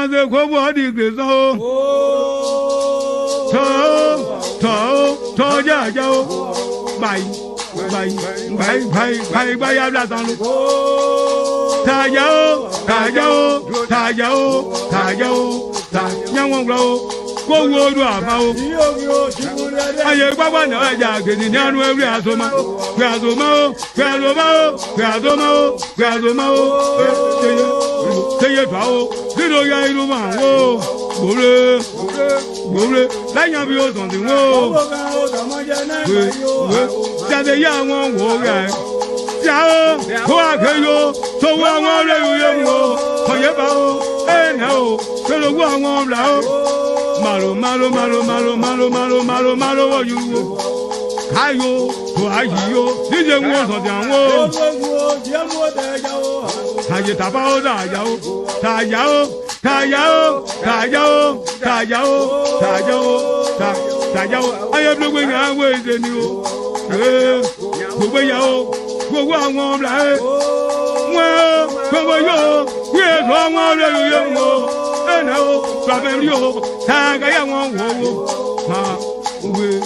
Mama the Gwoah Grace. Bye, Malo, you. Kayo, to Ayo, didn't want to down. Tajao, I am looking away than you. Well, come on, we're wrong on you. And now, travel you, tag I won't go. I know, I'm going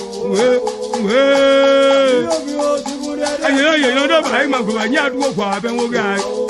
to go up and we'll guy.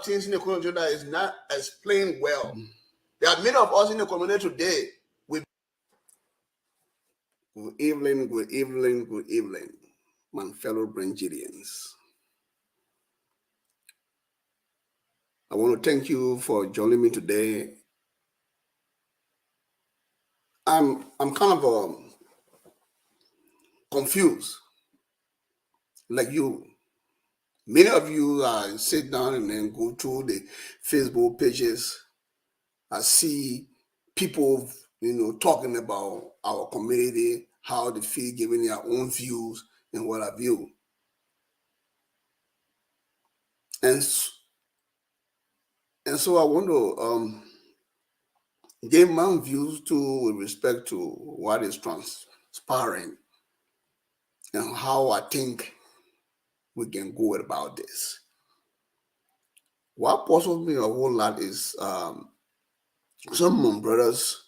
Things in the country that is not explained well. There are many of us in the community today. Good evening, good evening, good evening, my fellow Brangidians. I want to thank you for joining me today. I'm kind of confused, like you. Many of you sit down and then go through the Facebook pages. I see people, talking about our community, how they feel, giving their own views and what have you. And so I want to give my views with respect to what is transpiring and how I think we can go about this. What puzzles me a whole lot is some of my brothers,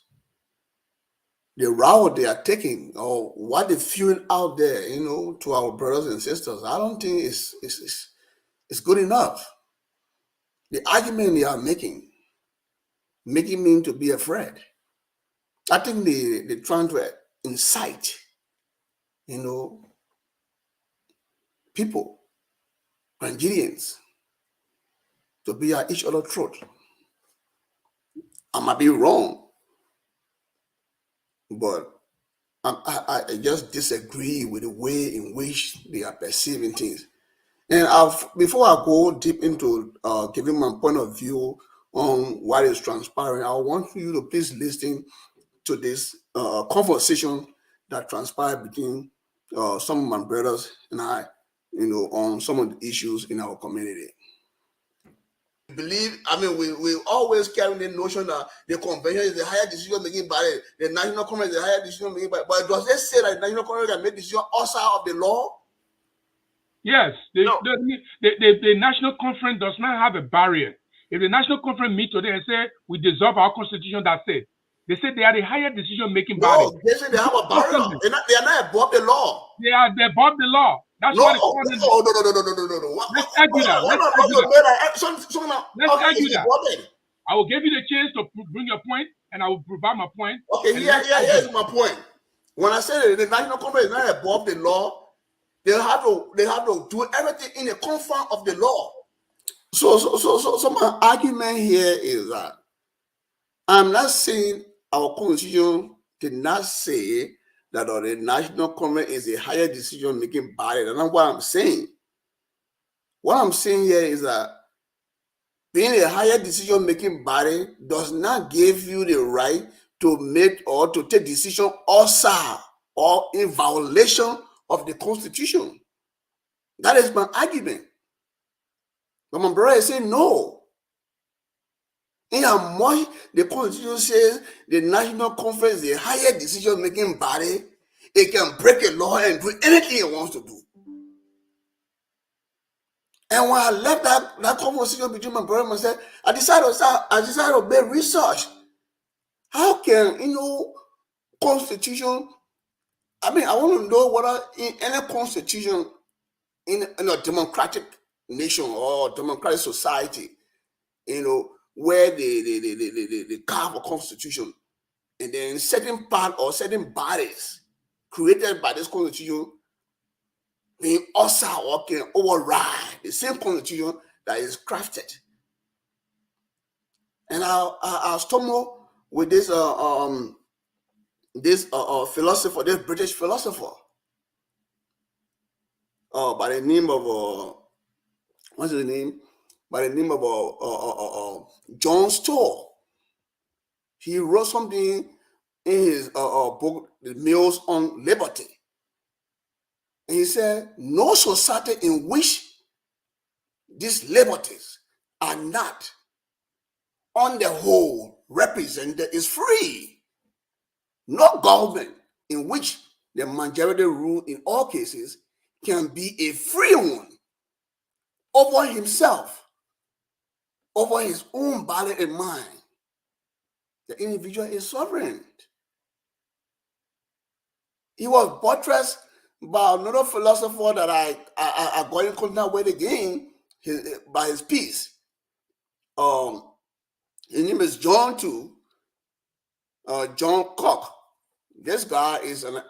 the route they are taking or what they're feeling out there, to our brothers and sisters. I don't think it's good enough. The argument they are making me to be afraid. I think they're trying to incite, people, Nigerians, to be at each other's throat. I might be wrong, but I just disagree with the way in which they are perceiving things. And before I go deep into giving my point of view on what is transpiring, I want you to please listen to this conversation that transpired between some of my brothers and I, on some of the issues in our community. We always carry the notion that the convention is the higher decision making body, the national conference is the higher decision making body. But does it say that the national conference can make decisions outside of the law? Yes, the national conference does not have a barrier. If the national conference meet today and say we dissolve our constitution, that's it. They say they are the higher decision making body. No, they say they have a barrier. They are not above the law. They are above the law. That's No, what no. Let's argue that. Let's argue that. I will give you the chance to bring your point, and I will provide my point. Okay, here's my point. When I say that the national conference is not above the law, they have to do everything in the confines of the law. So my argument here is that I'm not saying our constitution did not say that the national conference is a higher decision making body. That's not what I'm saying. What I'm saying here is that being a higher decision making body does not give you the right to make or to take decision outside or in violation of the Constitution. That is my argument. But my brother is saying no. In how much the Constitution says the National Conference is a higher decision making body, it can break a law and do anything it wants to do. And when I left that conversation between my brother and myself, I decided to make research. How can, Constitution, I want to know whether in any constitution in a democratic nation or democratic society, where they carve a constitution and then certain part or certain bodies created by this constitution being also or can override the same constitution that is crafted. And I'll stumble with this philosopher, this British philosopher, by the name of what's his name? By the name of John Stoll. He wrote something in his book, The Mills on Liberty. And he said, no society in which these liberties are not, on the whole, represented is free. No government in which the majority rule in all cases can be a free one over himself, over his own body and mind. The individual is sovereign. He was buttressed by another philosopher that I got in contact with again by his piece. His name is John too, John Cock. This guy is an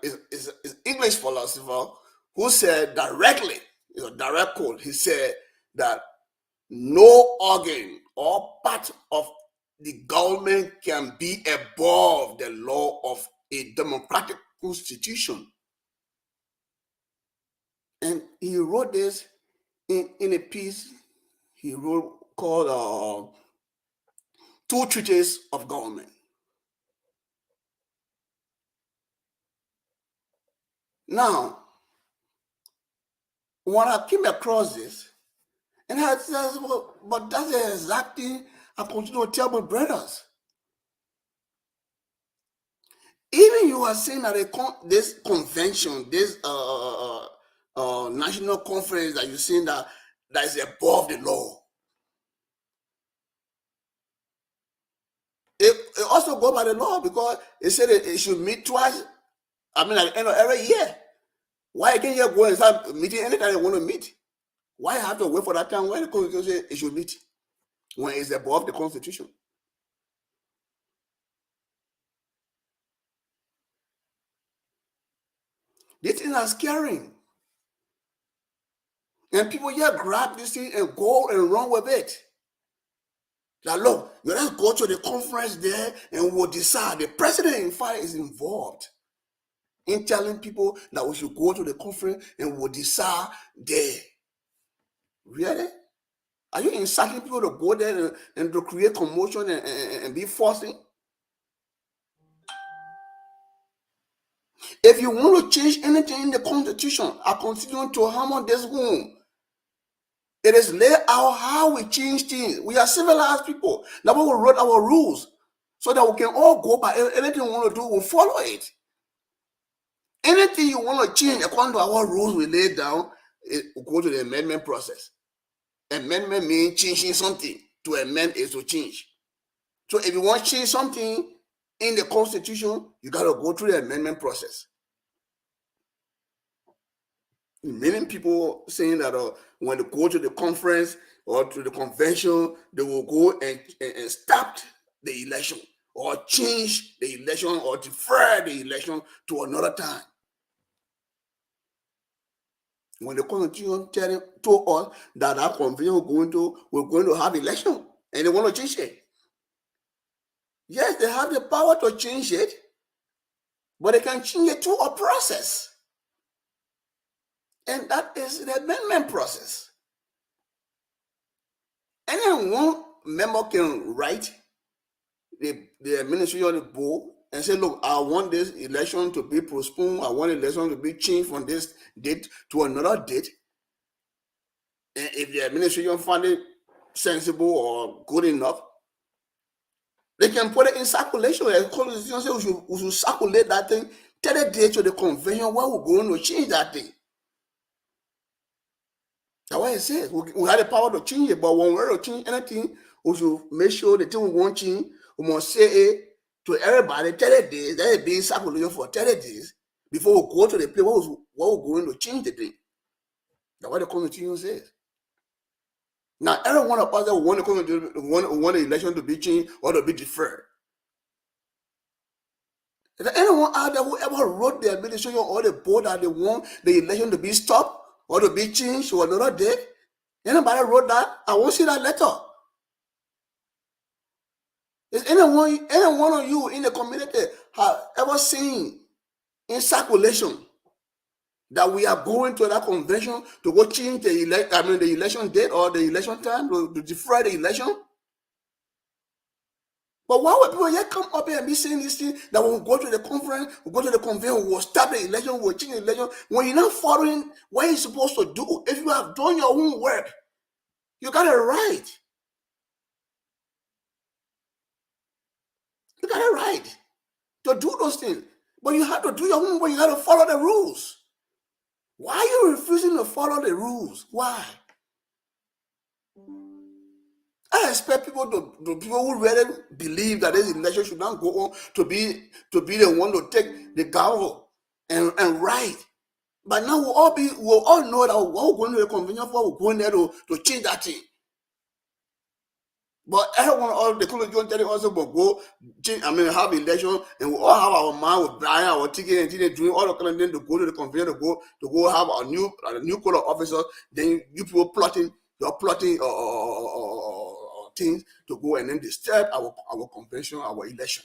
English philosopher who said directly, it's a direct quote, he said that no organ or part of the government can be above the law of a democratic constitution. And he wrote this in a piece he wrote called Two Treatises of Government. Now, when I came across this, and I said, well, but that's the exact thing I continue to tell my brothers. Even you are saying that this convention, this national conference that you're saying that is above the law. It also go by the law because it said it should meet twice. I mean, at the end of every year. Why can't you go and start meeting anytime you want to meet? Why have to wait for that time when the Constitution says it should meet when it's above the Constitution? This thing is scaring. And people here grab this thing and go and run with it. Now look, let's go to the conference there and we'll decide. The president, in fact, is involved in telling people that we should go to the conference and we'll decide there. Really? Are you inciting people to go there and to create commotion and be forcing? If you want to change anything in the Constitution, I continue to hammer this home. It is laid out how we change things. We are civilized people. That's why we wrote our rules so that we can all go by anything we want to do, we'll follow it. Anything you want to change according to our rules we laid down, we'll go to the amendment process. Amendment means changing something. To amend is to change. So if you want to change something in the Constitution, you got to go through the amendment process. Many people saying that when they go to the conference or to the convention, they will go and stop the election or change the election or defer the election to another time. When the Constitution told us that our convention we're going to have election and they want to change it. Yes, they have the power to change it, but they can change it through a process. And that is the amendment process. Any one member can write the administration of the board and say, look, I want this election to be postponed. I want the election to be changed from this date to another date. And if the administration find it sensible or good enough, they can put it in circulation. The Constitution says we should circulate that thing, tell the date to the convention where we're going to change that thing. That's why it says we have the power to change it, but when we're to change anything, we should make sure the thing we want to change, we must say it to everybody 30 days, that is being circulated for 30 days before we go to the place where we're going to change the thing. That's what the Constitution says. Now, every one of us that want the election to be changed or to be deferred. Is there anyone out there who ever wrote the administration or the board that they want the election to be stopped or to be changed to another date? Anybody wrote that? I won't see that letter. Is any one of you in the community have ever seen in circulation that we are going to that convention to go change the election date or the election time to defer the election? But why would people yet come up here and be saying this thing that when we go to the conference, we go to the convention, we'll stop the election, we'll change the election, when you're not following what you're supposed to do? If you have done your own work, you got it right. You got it right to do those things. But you have to do your own work, you got to follow the rules. Why are you refusing to follow the rules? Why? I expect people who really believe that this election should not go on to be the one to take the gavel and write. But now we'll all know that what we're going to the convention for, we're going there to change that thing. But everyone, all the constitution telling also will go, have election, and we all have our mind, we buy our ticket, and doing all the kind of things to go to the convention, to go have a new code of officers. Then you people plotting, you're plotting things to go and then disturb our convention, our election.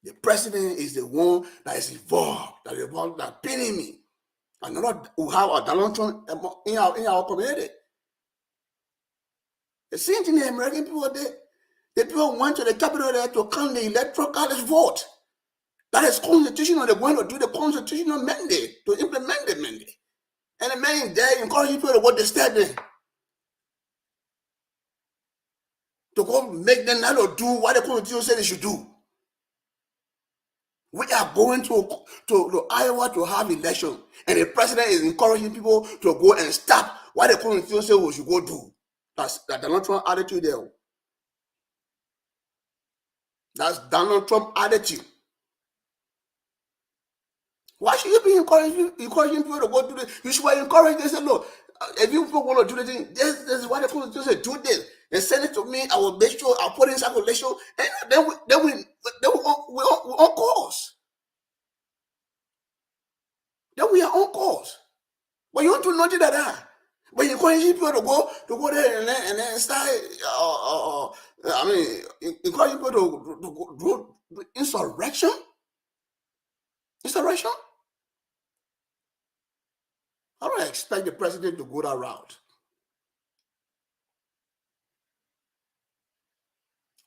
The president is the one that is involved, that is involved, that pinning me. And not we have a Donald Trump in our community. The same thing the American people did. The people went to the Capitol there to count the electoral college vote. That is constitutional. They're going to do the constitutional mandate, to implement the mandate. And the man there encouraging people to go disturb them. To go make them not do what the constitution said they should do. We are going to Iowa to have election. And the president is encouraging people to go and stop what the constitution said we should go do. That's Donald Trump attitude there. That's Donald Trump attitude. Why should you be encouraging people to go do this? You should encourage them. Say, look, if you people want to do the thing, this is what the constitution said. Do this and send it to me. I will make sure I'll put it in circulation, and then we on course. Then we are on course. But you want to notice that. But you encourage people to go there and then start. Encourage people to do insurrection. Insurrection. I don't expect the president to go that route.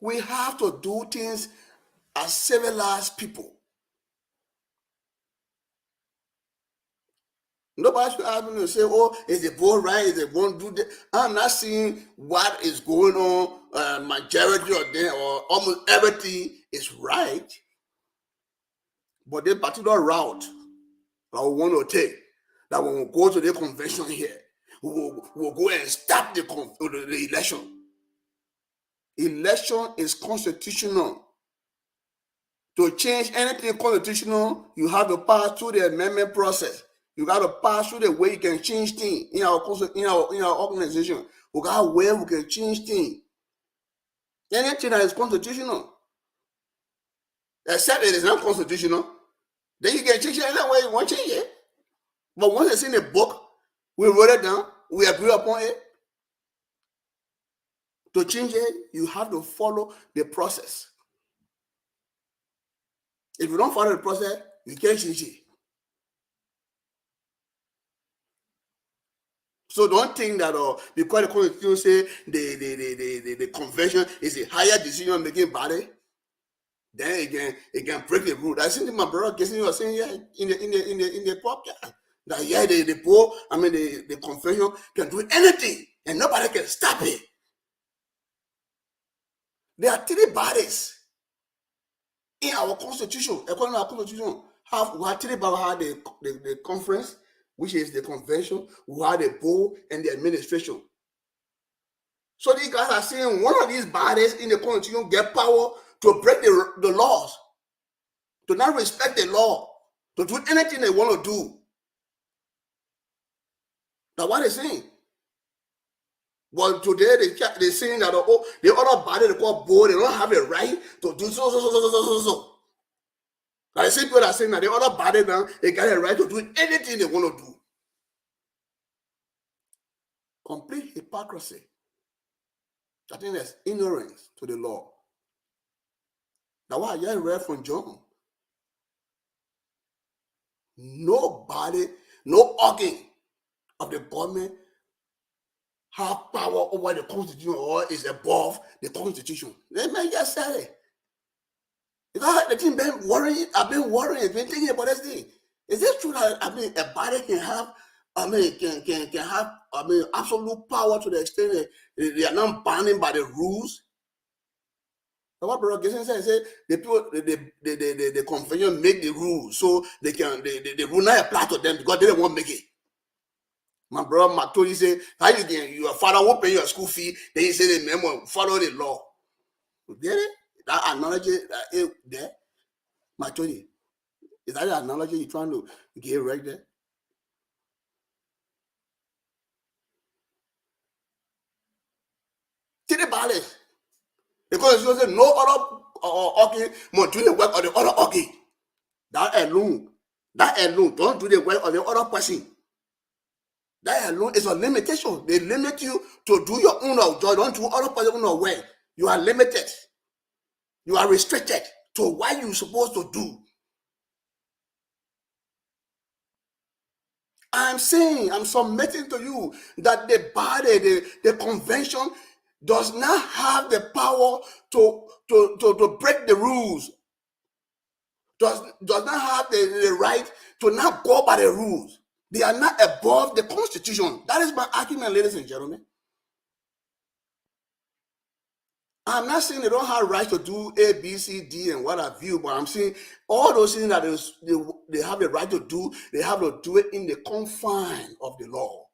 We have to do things as civilized people. Nobody should have to say, oh, is the vote right? Is the vote do that? I'm not seeing what is going on. Majority of them or almost everything is right. But the particular route that we want to take, that when we go to the convention here, we'll go and stop the election. Election is constitutional. To change anything constitutional, you have to pass through the amendment process. You got to pass through the way you can change things in our organization. We got a way we can change things. Anything that is constitutional, except it is not constitutional, then you can change it any way you want to change it. But once it's in the book, we wrote it down, we agree upon it. To change it, you have to follow the process. If you don't follow the process, you can't change it. So don't think that because the constitution say the convention is a higher decision making body, then it can break the rule. I think my brother Kessin was saying here in the podcast that the convention can do anything and nobody can stop it. There are three bodies in our constitution. According to our constitution, we have three bodies: the conference, which is the convention, we have the board and the administration. So these guys are saying one of these bodies in the constitution get power to break the laws, to not respect the law, to do anything they want to do. Now what they're saying? Well, today they're saying that the other body they call board, they don't have a right to do so. Now the same people are saying that the other body now they got a right to do anything they want to do. Complete hypocrisy. I think there's ignorance to the law. Now what I just read from John. Nobody, no organ of the government have power over the constitution or is above the constitution. They may just say it. Because the thing I've been worrying, been thinking about this thing. Is it true that a body can have can have absolute power to the extent that they are not bounded by the rules? But what Brother Gesson said the people the convention make the rules so they can the rule not apply to them because they don't want to make it. My brother Matoli said, how you can your father won't pay your school fee, then you say the man will follow the law. You get it? That analogy there, Matoli. Is that the analogy you're trying to get right there? valid. Because you say no other organ must do the work of the other organ. That alone, don't do the work of the other person. That alone is a limitation. They limit you to do your own job, don't do other person's work. You are limited. You are restricted to what you're supposed to do. I'm saying, I'm submitting to you that the body, the convention does not have the power to break the rules, does not have the right to not go by the rules. They are not above the Constitution. That is my argument, ladies and gentlemen. I'm not saying they don't have right to do A, B, C, D, and what have you, but I'm saying all those things that they have the right to do, they have to do it in the confine of the law.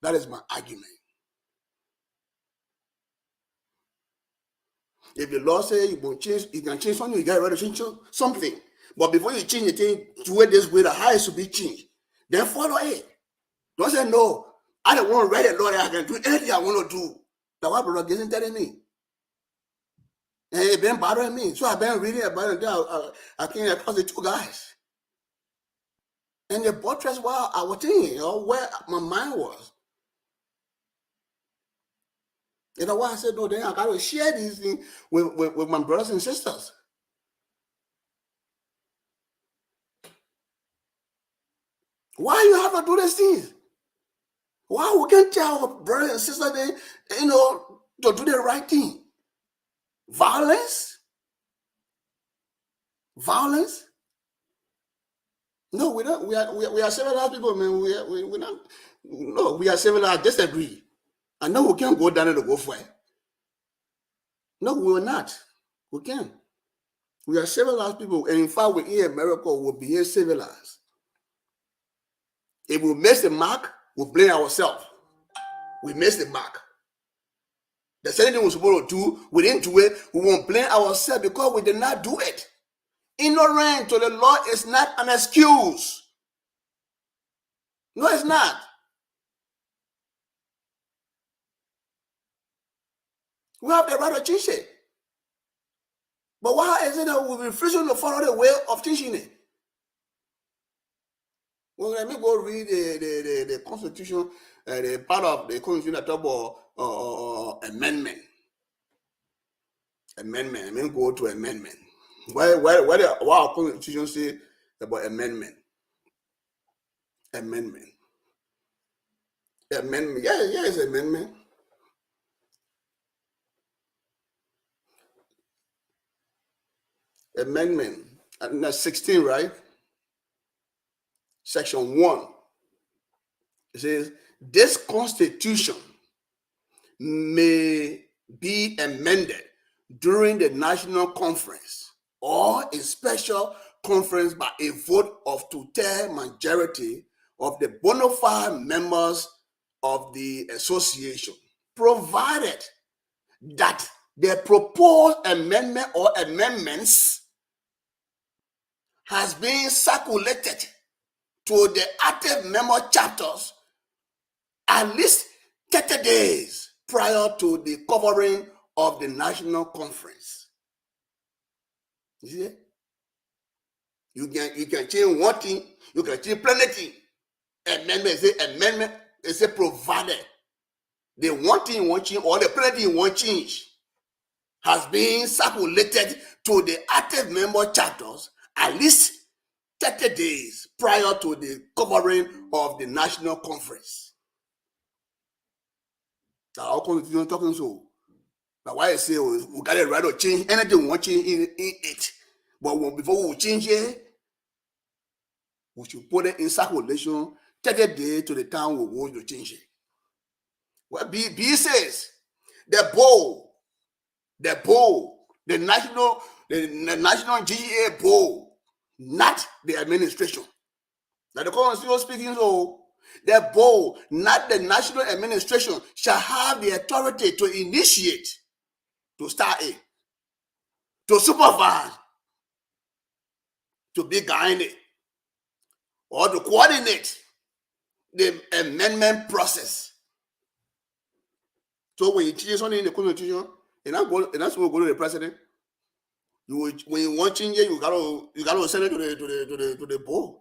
That is my argument. If the law says you can change something, you got to change something. But before you change the thing, do it this way, the how it should be changed. Then follow it. Don't say, no, I don't want to write a law that I can do anything I want to do. That's what brother isn't telling me. And it been bothering me. So I've been reading about it. I came across the two guys. And the buttress while I was thinking, where my mind was. You know why I said, no, then I got to share these things with my brothers and sisters. Why you have to do these things? Why we can't tell our brothers and sisters, to do the right thing? Violence? No, we don't. We are civilized people, man. We're not. No, we are civilized. Disagree. I know we can't go down there to go for it. No, we will not. We can't. We are civilized people, and in fact, we in America will behave civilized. If we miss the mark, we blame ourselves. We missed the mark. The same thing we're supposed to do, we didn't do it. We won't blame ourselves because we did not do it. Ignorance to the law is not an excuse. No, it's not. We have the right to teach it. But why is it that we refuse to follow the way of teaching it? Well, let me go read the Constitution, the part of the Constitution that talk about amendment. Amendment. Let me go to amendment. What our Constitution say about amendment? Amendment. Amendment. Yeah, it's amendment. Amendment. And that's 16, right? Section 1. It says, this Constitution may be amended during the national conference or a special conference by a vote of two-thirds majority of the bona fide members of the association, provided that the proposed amendment or amendments has been circulated to the active member chapters at least 30 days prior to the covering of the national conference. You see it? You can change one thing, you can change plenty. Amendment is a provided. The one thing you want change or the plenty you want change has been circulated to the active member chapters at least 30 days prior to the covering of the national conference. That's how Constitution talking so. That's why I say we got the right to change anything we want to change in it. But before we change it, we should put it in circulation 30 days to the time we want to change it. Well, B says the national GGAA board, not the administration. Now the Constitution speaking so, the board, not the national administration, shall have the authority to initiate, to start it, to supervise, to be guided, or to coordinate the amendment process. So when you change something in the constitution, and that's what go to the president. When you want change it, you gotta send it to the board.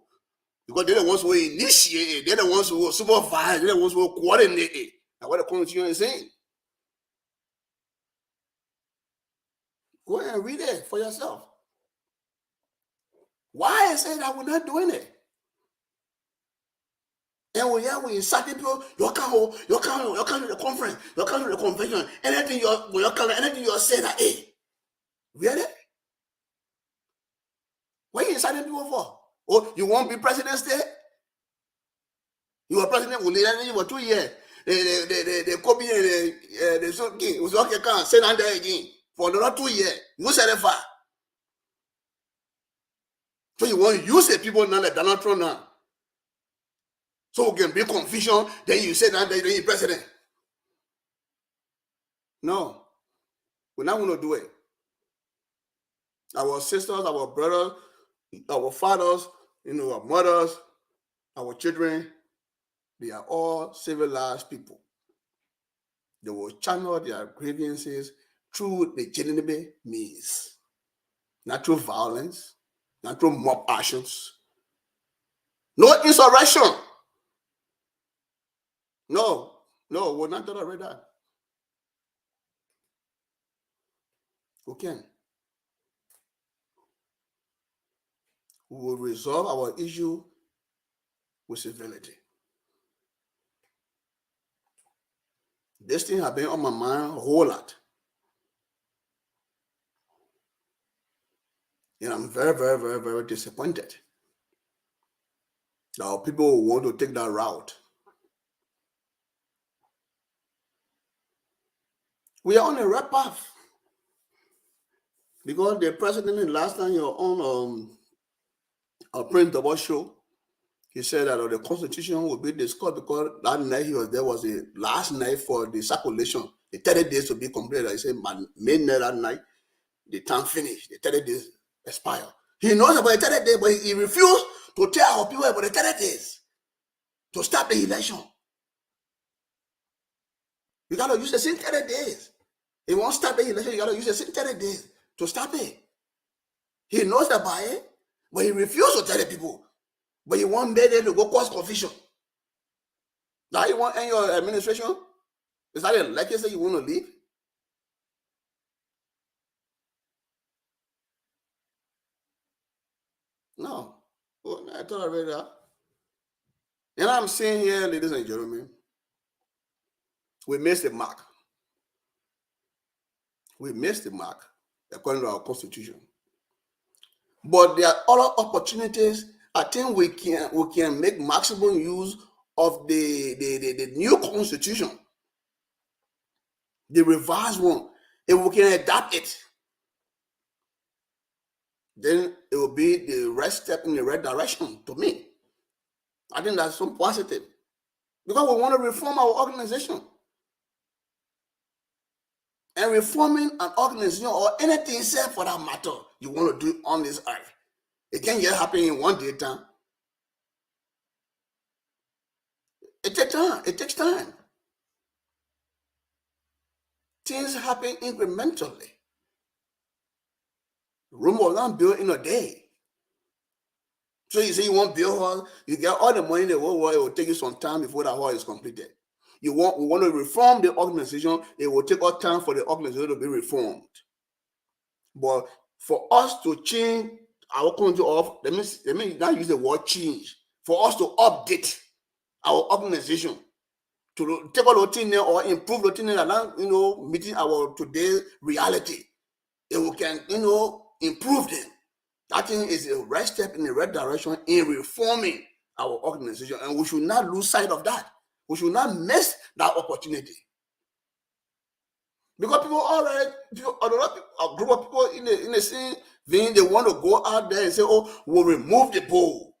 Because they're the ones who initiate it, they're the ones who supervise, they're the ones who coordinate it. That's what the constitution is saying. Go ahead and read it for yourself. Why is it that we're not doing it? And when you start people, you can't to the conference, you can't to the convention, anything you say that, hey, really? What are you inciting people for? Oh, you won't be president still? You were president for 2 years. They copy the something. It was okay, can't say that again for another 2 years. You said it far. So you want to use the people now like Donald Trump now. So we can bring confusion, then you say that then you're president. No. We're not going to do it. Our sisters, our brothers, our fathers, our mothers, our children, they are all civilized people. They will channel their grievances through legitimate means, not through violence, not through mob actions. No insurrection. No, we're not tolerate that. We can. We will resolve our issue with civility. This thing has been on my mind a whole lot. And I'm very, very, very, very disappointed that people want to take that route. We are on the right path. Because the president, last time you're on a print double show, he said that the constitution will be discussed because that night he was there was the last night for the circulation. The 30 days to be completed. He said, midnight that night, the time finished. The 30 days expire. He knows about the 30 days, but he refused to tell our people about the 30 days to start the election. You got to use the same 30 days. He won't start the election. You got to use the same 30 days to start it. He knows about it, but he refused to tell the people. But you want them to go cause confusion. Now you want in your administration? Is that a legacy you want to leave? No. Oh, I thought I read that. And I'm saying here, ladies and gentlemen, we missed the mark. We missed the mark according to our constitution. But there are other opportunities. I think we can make maximum use of the new constitution, the revised one. If we can adapt it, then it will be the right step in the right direction to me. I think that's so positive. Because we want to reform our organization. And reforming an organization or anything except for that matter you want to do on this earth, it can't just happen in one day time. It takes time. It takes time. Things happen incrementally. Rome was not built in a day. So you say you want to build hall, you get all the money in the world, it will take you some time before that hall is completed. We want to reform the organization, it will take us time for the organization to be reformed. But for us to change our country off, let me not use the word change. For us to update our organization, to take all the things there or improve the things that are, meeting our today's reality, if we can, improve them. That thing is a right step in the right direction in reforming our organization, and we should not lose sight of that. We should not miss that opportunity. Because people already, a group of people in the same vein, they want to go out there and say, oh, we'll remove the bowl.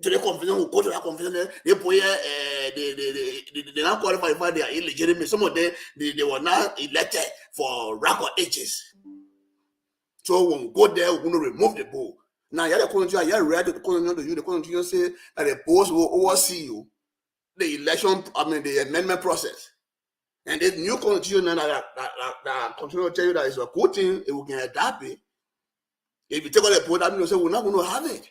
To the convention, we'll go to that convention, they not qualified for, they are illegitimate. Some of them, they were not elected for record ages. So when we go there, we're going to remove the bowl. Now, you're ready to the constitution say that the board will oversee you, the election, the amendment process. And this new constitution that continue to tell you that it's a good thing, if we can adapt it. If you take on the board, that means we're not going to have it.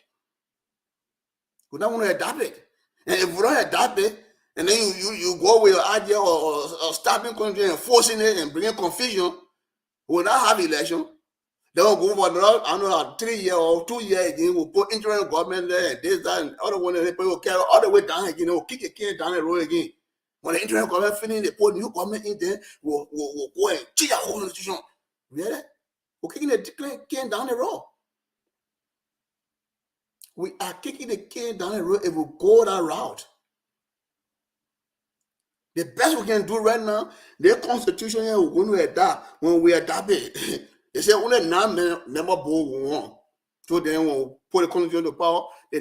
We're not going to adapt it. And if we don't adapt it, and then you go with your idea or stopping country and forcing it and bringing confusion, we will not have election. Then we'll go for another, I don't know, 3 year or 2 year again. We'll put interim government there and this, that, and other one, and people will carry all the way down again. We'll kick it down the road again. When the interim government finish, they put new government in there, we'll go and change our whole institution. Really? We're kicking the can down the road. We are kicking the can down the road if we go that route. The best we can do right now, the constitution here, we're going to adapt. When we adapt it, they say only 9 member board we want. So then we'll put the constitution to power. The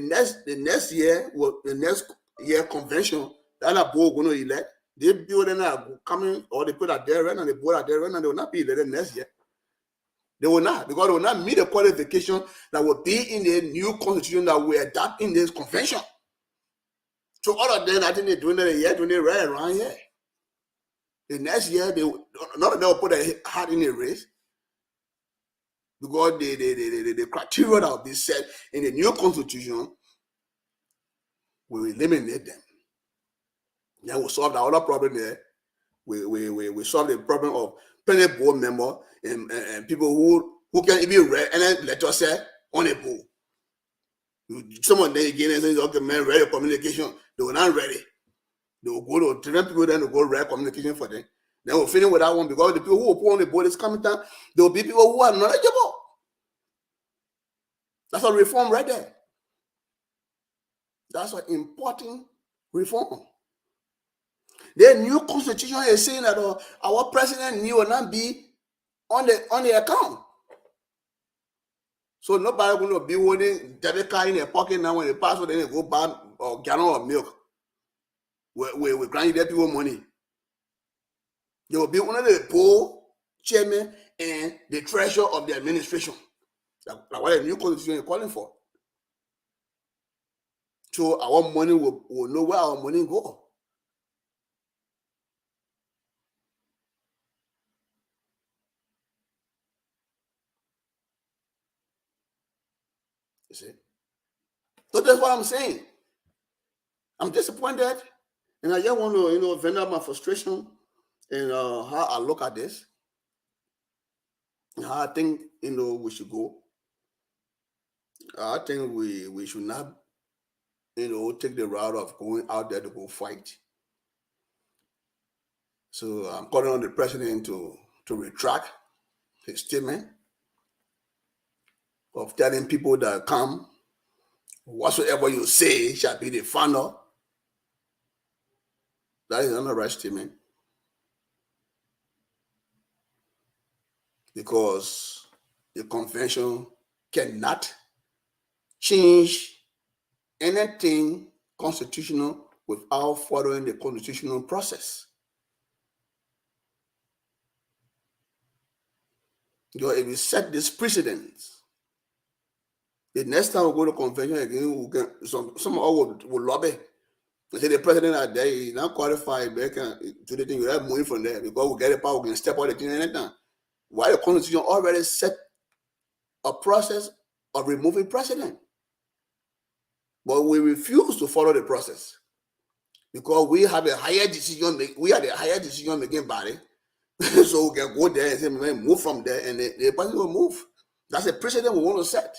next year convention, that board going to elect. They build and coming, or they put out there right now, the board out there right now, they will not be elected next year. They will not, because they will not meet the qualification that will be in the new constitution that we adapt in this convention. So all of them, I think they're doing it a year, doing it right around here. The next year, none of them will put their heart in the race, because the criteria that will be set in the new constitution will eliminate them. Then we'll solve the other problem there. We solve the problem of plenty board member and people who can even read and then let us say on a board. Someone then again and says, okay, man, read communication. They were not ready. They will go to different people, then they go write communication for them. Then we'll finish with that one, because the people who will put on the board is coming down. There will be people who are knowledgeable. That's a reform right there. That's an important reform. The new constitution is saying that our president will not be on the account. So nobody going to be holding debit card in their pocket now. When they pass, then they go buy a gallon of milk. We grant their people money. They will be one of the board chairman and the treasurer of the administration. That's what the new constitution is calling for. So our money will know where our money go. You see? So that's what I'm saying. I'm disappointed, and I just want to, vent out my frustration and how I look at this, and how I think, we should go. I think we should not, take the route of going out there to go fight. So I'm calling on the president to retract his statement of telling people that come, whatsoever you say shall be the final. That is not the right statement. Because the convention cannot change anything constitutional without following the constitutional process. Because if we set this precedent, the next time we go to convention again, some of us will lobby. They say the president are there, he's not qualified, they can do the thing, you have money from there, because we get the power, we can step out the thing anytime. Why the constitution already set a process of removing president? But we refuse to follow the process, because we have a higher decision, we are the higher decision making body. So we can go there and say, man, move from there, and the president will move. That's a precedent we want to set.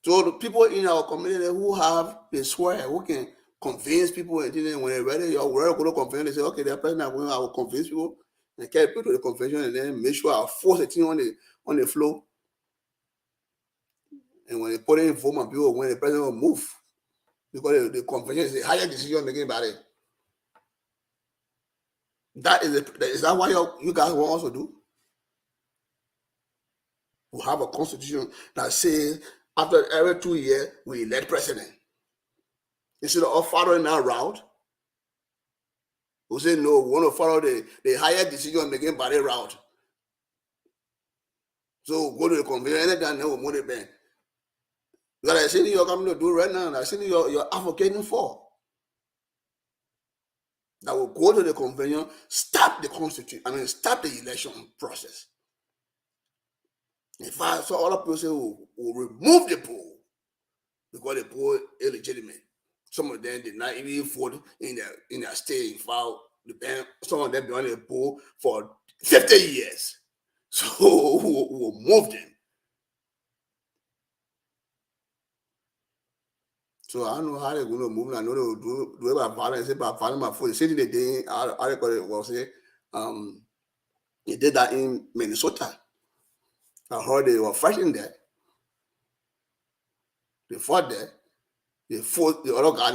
So the people in our community who have the swear, who can convince people, and then when they're ready, you're going to convention, they say, okay, the president, I will convince people, and carry people to the convention, and then make sure I force the thing on the floor. And when they put in vote on people, when the president will move, because the convention is a higher decision making body. Is that what you guys want us to do? We have a constitution that says after every 2 years we elect president. Instead of following that route, we say no, we want to follow the higher decision making body route. So go to the convention and then we'll move it back. Because I see you're coming to do right now, and I see you're advocating for. that will go to the convention, stop the constitution, stop the election process. In fact, so other people will remove the poll because the poll is illegitimate. Some of them did not even vote in their state. In fact, some of them been on the poll for 50 years. So we'll move them. So I don't know how they're going to move. I know they will do it by violence. Say by violence, by force. They said they they did that in Minnesota. I heard they were fighting there. They fought there. They fought the other guy.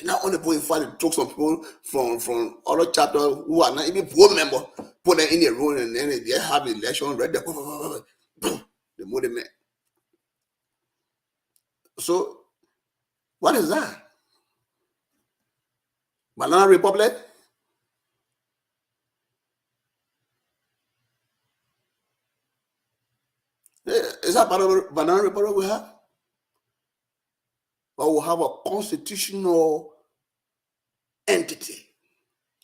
Not only put in fight, they took some people from other chapters who are not even board members, put them in the room, and then they have the election right there. They moved them. So what is that? Banana Republic? Is that part of the Banana Republic we have? But we have a constitutional entity,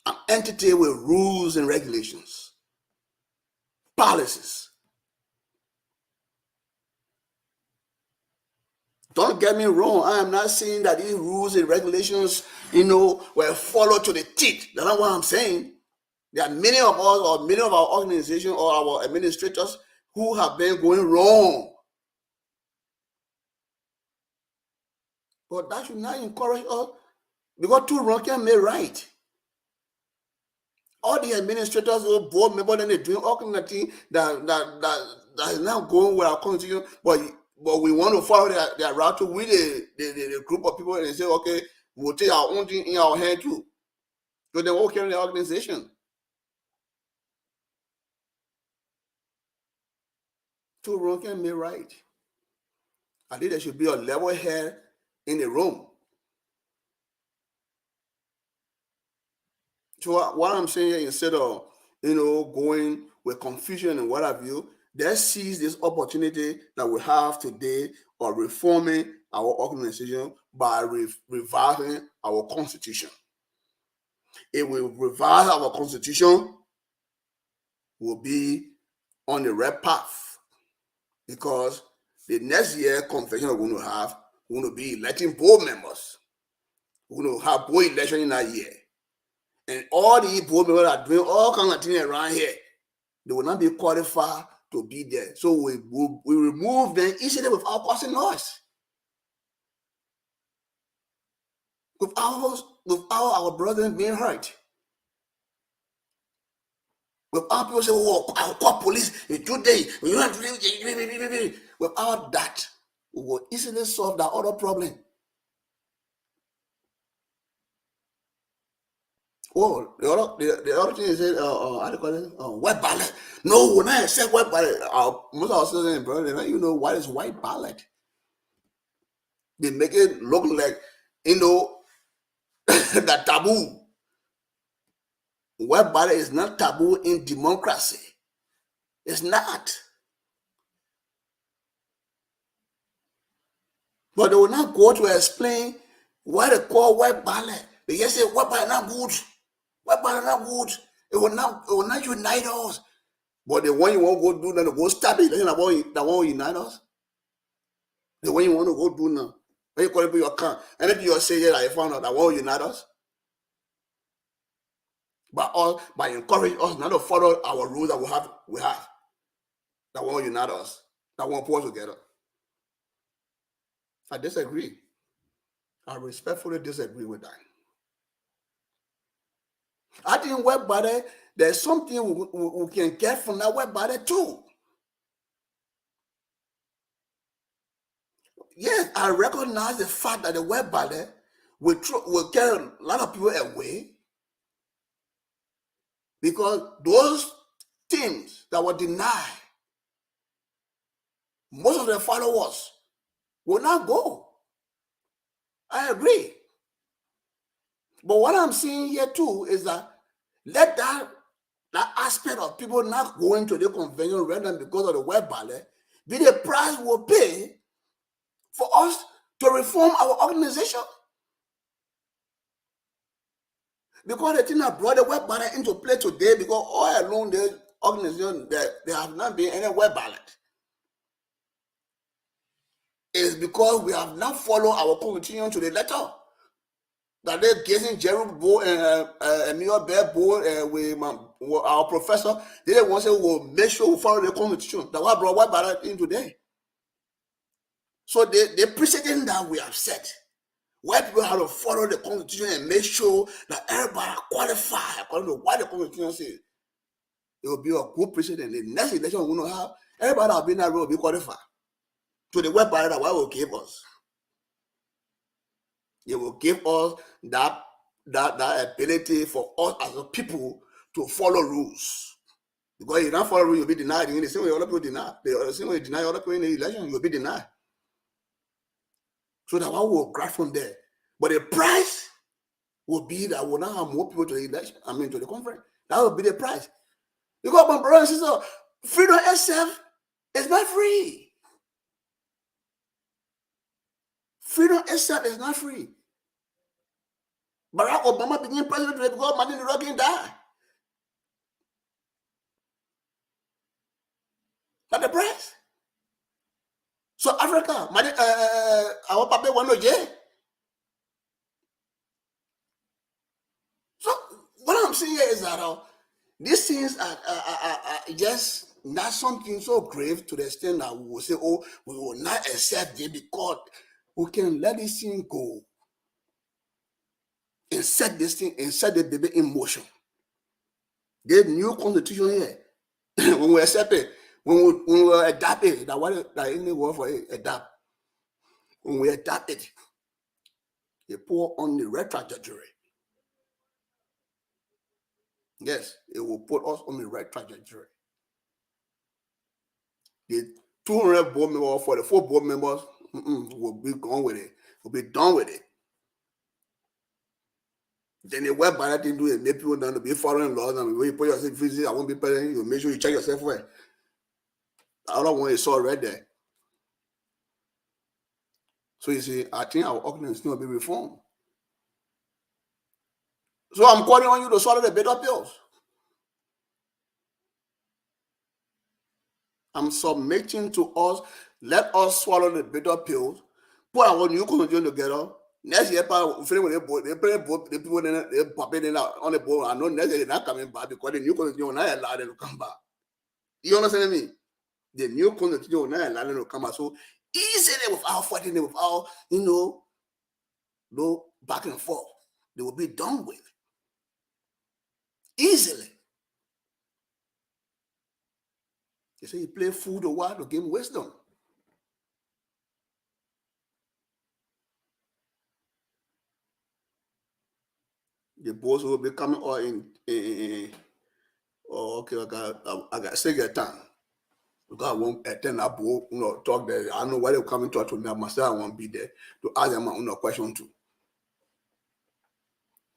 an entity with rules and regulations, policies. Don't get me wrong. I am not saying that these rules and regulations, were followed to the teeth. That's not what I'm saying. There are many of us or many of our organizations or our administrators who have been going wrong. But that should not encourage us, because two wrongs can make right. All the administrators or board members, and they're doing all kinds of things that is not going with our constitution, but we want to follow their route to with the group of people, and they say, okay, we'll take our own thing in our hand too. So they won't carry the organization. Two wrongs can make right. I think there should be a level head in the room. So what I'm saying here, instead of going with confusion and what have you, let's seize this opportunity that we have today of reforming our organization by revising our constitution. If we revise our constitution, we'll be on the right path, because the next year convention we're going to be electing board members. We're going to have board election in that year. And all the board members are doing all kinds of things around here. They will not be qualified to be there. So we remove them easily without causing noise. Without our brothers being hurt. Without people saying, oh, I'll call police in 2 days. Without that, we will easily solve that other problem. Oh, the other thing is, how do you call it? White ballot. No, when I accept white ballot, most of our citizens, brother, what is white ballot? They make it look like, that taboo. White ballot is not taboo in democracy. It's not. But they will not go to explain why they call white ballot. They just say white ballot not good. White ballot not good. It will not unite us. But the one you want to go do now, go stop it. That won't unite us. The one you want to go do now. When you call it your account, and if you say I found out that won't unite us. By encouraging us not to follow our rules that we have. That won't unite us. That won't pull us together. I disagree. I respectfully disagree with that. I think white ballot, there's something we can get from that white ballot too. Yes, I recognize the fact that the white ballot will carry a lot of people away, because those things that were denied, most of their followers will not go. I agree. But what I'm seeing here too is that let that aspect of people not going to the convention rather than because of the white ballot be the price we'll pay for us to reform our organization. Because the thing that brought the web ballot into play today, because all along the organization, there have not been any web ballot. It's because we have not followed our constitution to the letter. That they're getting Jerry Bo and Emil Bear Bo with our professor. They want to say we'll make sure we follow the constitution. That's why brought web ballot in today. So the precedent that we have set, where people have to follow the constitution and make sure that everybody qualify according to what the constitution says, it will be a good precedent. The next election we're going to have, everybody that have been that will be qualified to the web ballot that what will give us. It will give us that ability for us as a people to follow rules. Because if you don't follow rules, you'll be denied. In the same way other people deny. The same way you deny other people in the election, you'll be denied. So that one will grab from there. But the price will be that we'll now have more people to the election, to the conference. That will be the price. Because my brother and sister, freedom itself is not free. Freedom itself is not free. Barack Obama became president because Martin Luther King died. That's the price. So Africa, our papa went to jail. So what I'm saying here is that these things are just not something so grave to the extent that we will say, oh, we will not accept it because we can let this thing go and set this thing and set the baby in motion. The new constitution here, when we accept it, when we adapt it, that any word for it, adapt. When we adapt it, they pour on the right trajectory. Yes, it will put us on the right trajectory. The 200 board members, 44 board members, will be gone with it. Will be done with it. Then the web ballot thing do it, make people down to be following laws, and when you put yourself physically, I won't be president, you make sure you check yourself well. The other one is saw right there. So you see, I think our organization will be reformed. So I'm calling on you to swallow the bitter pills. I'm submitting to us. Let us swallow the bitter pills. Put our new constitution together. Next year, they play both the people they pop it out on the board. I know next year they're not coming back because the new constitution will not allow them to come back. You understand me? The new constitution will not allow them to come back. So easily without fighting, without no back and forth, they will be done with. Easily. They say you play food a while to gain wisdom. The boys will be coming all in okay, I got second time. Because I won't attend that board, talk there. I know why they're coming to talk to me. Myself, I won't be there to ask them a question too.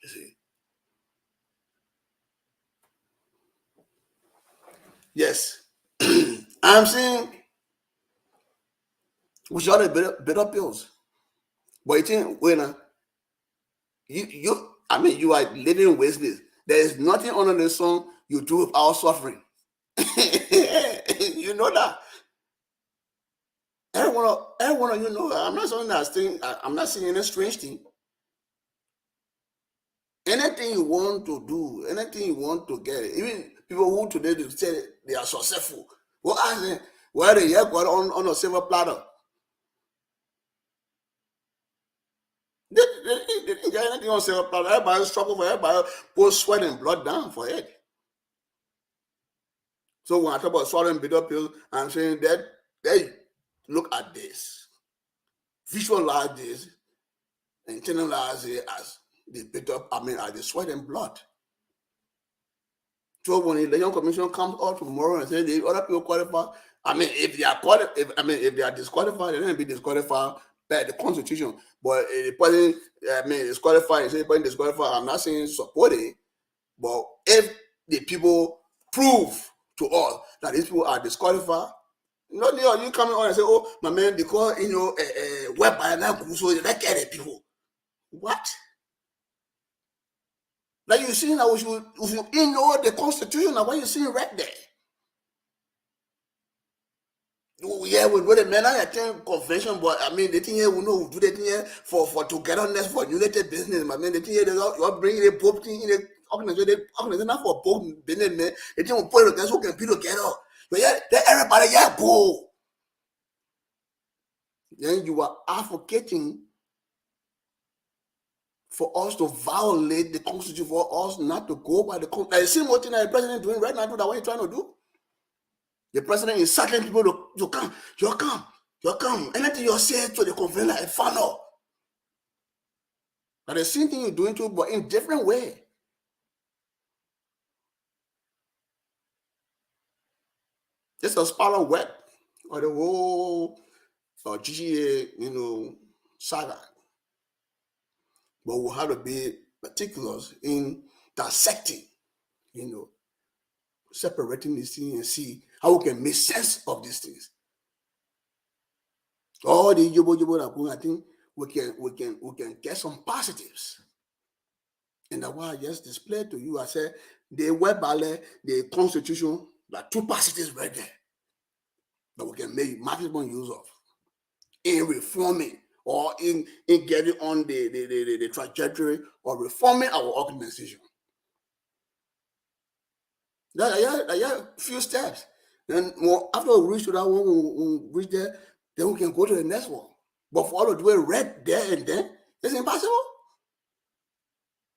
You see. Yes. I'm saying we should have better pills. But you think when you are living with this. There is nothing under the sun you do without suffering. You know that. Everyone of you know that. I'm not saying any strange thing. Anything you want to do, anything you want to get, even people who today they say they are successful. Well, ask them where they have got on a silver platter. They didn't get anything on silver platter. Everybody struggle for everybody put sweat and blood down for it. So when I talk about swallowing bitter pills, I'm saying that they look at this, visualize this, internalize it as the bitter, as the sweat and blood. So when the election commission comes out tomorrow and says the other people qualify, if they are disqualified, they're going to be disqualified by the Constitution. But the person, disqualified, say the person disqualified, I'm not saying support it, but if the people prove to us that these people are disqualified, you coming on and say, oh, my man, because, web by now, so they don't care the people. What? Like you see now, we should ignore the Constitution. Now, what you see right there? Yeah, we know the men are attend convention, but I mean the thing here we know we do the thing here for togetherness, for united business. I mean the thing here you're bringing the Pope thing in the organization not for Pope business, man. The thing we put it together so can be together. But yeah, then everybody go. Then you are advocating for us to violate the Constitution, for us not to go by the Constitution. Like the same thing that the president doing right now. Do that what you're trying to do. The president is inciting people to come. You come. Anything you say to the convention like a funnel. But the same thing you're doing too, but in different way. This is a spiral web or the whole GGAA, saga. But we'll have to be meticulous in dissecting, separating these things and see how we can make sense of these things. All the jobo, I think we can get some positives. And that's why I just displayed to you. I said the web ballet, the Constitution, like two positives right there that we can make maximum use of in reforming or in getting on the trajectory of reforming our organization. There are a few steps. Then after we reach to that one, we reach there, then we can go to the next one. But for all of do it right there and then, it's impossible.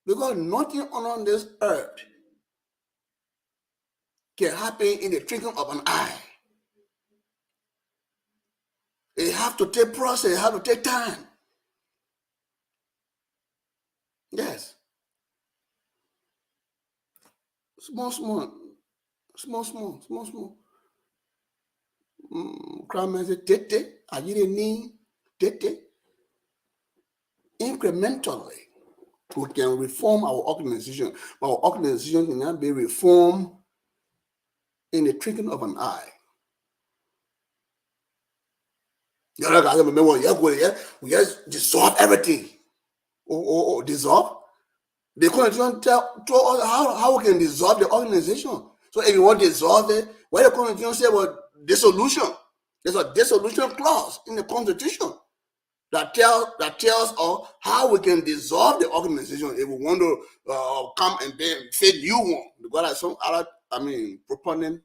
Because nothing on this earth can happen in the twinkling of an eye. It have to take process, it have to take time. Yes. Small. Crime say tete, tete. Incrementally, we can reform our organization. Our organization can now be reformed in the twinkling of an eye. The other guys remember, we just dissolve everything. Or dissolve. The Constitution tell us how we can dissolve the organization. So if you want to dissolve it, why the Constitution say about dissolution? There's a dissolution clause in the Constitution that tells us how we can dissolve the organization if we want to come and then say new one. Because like some other, proponent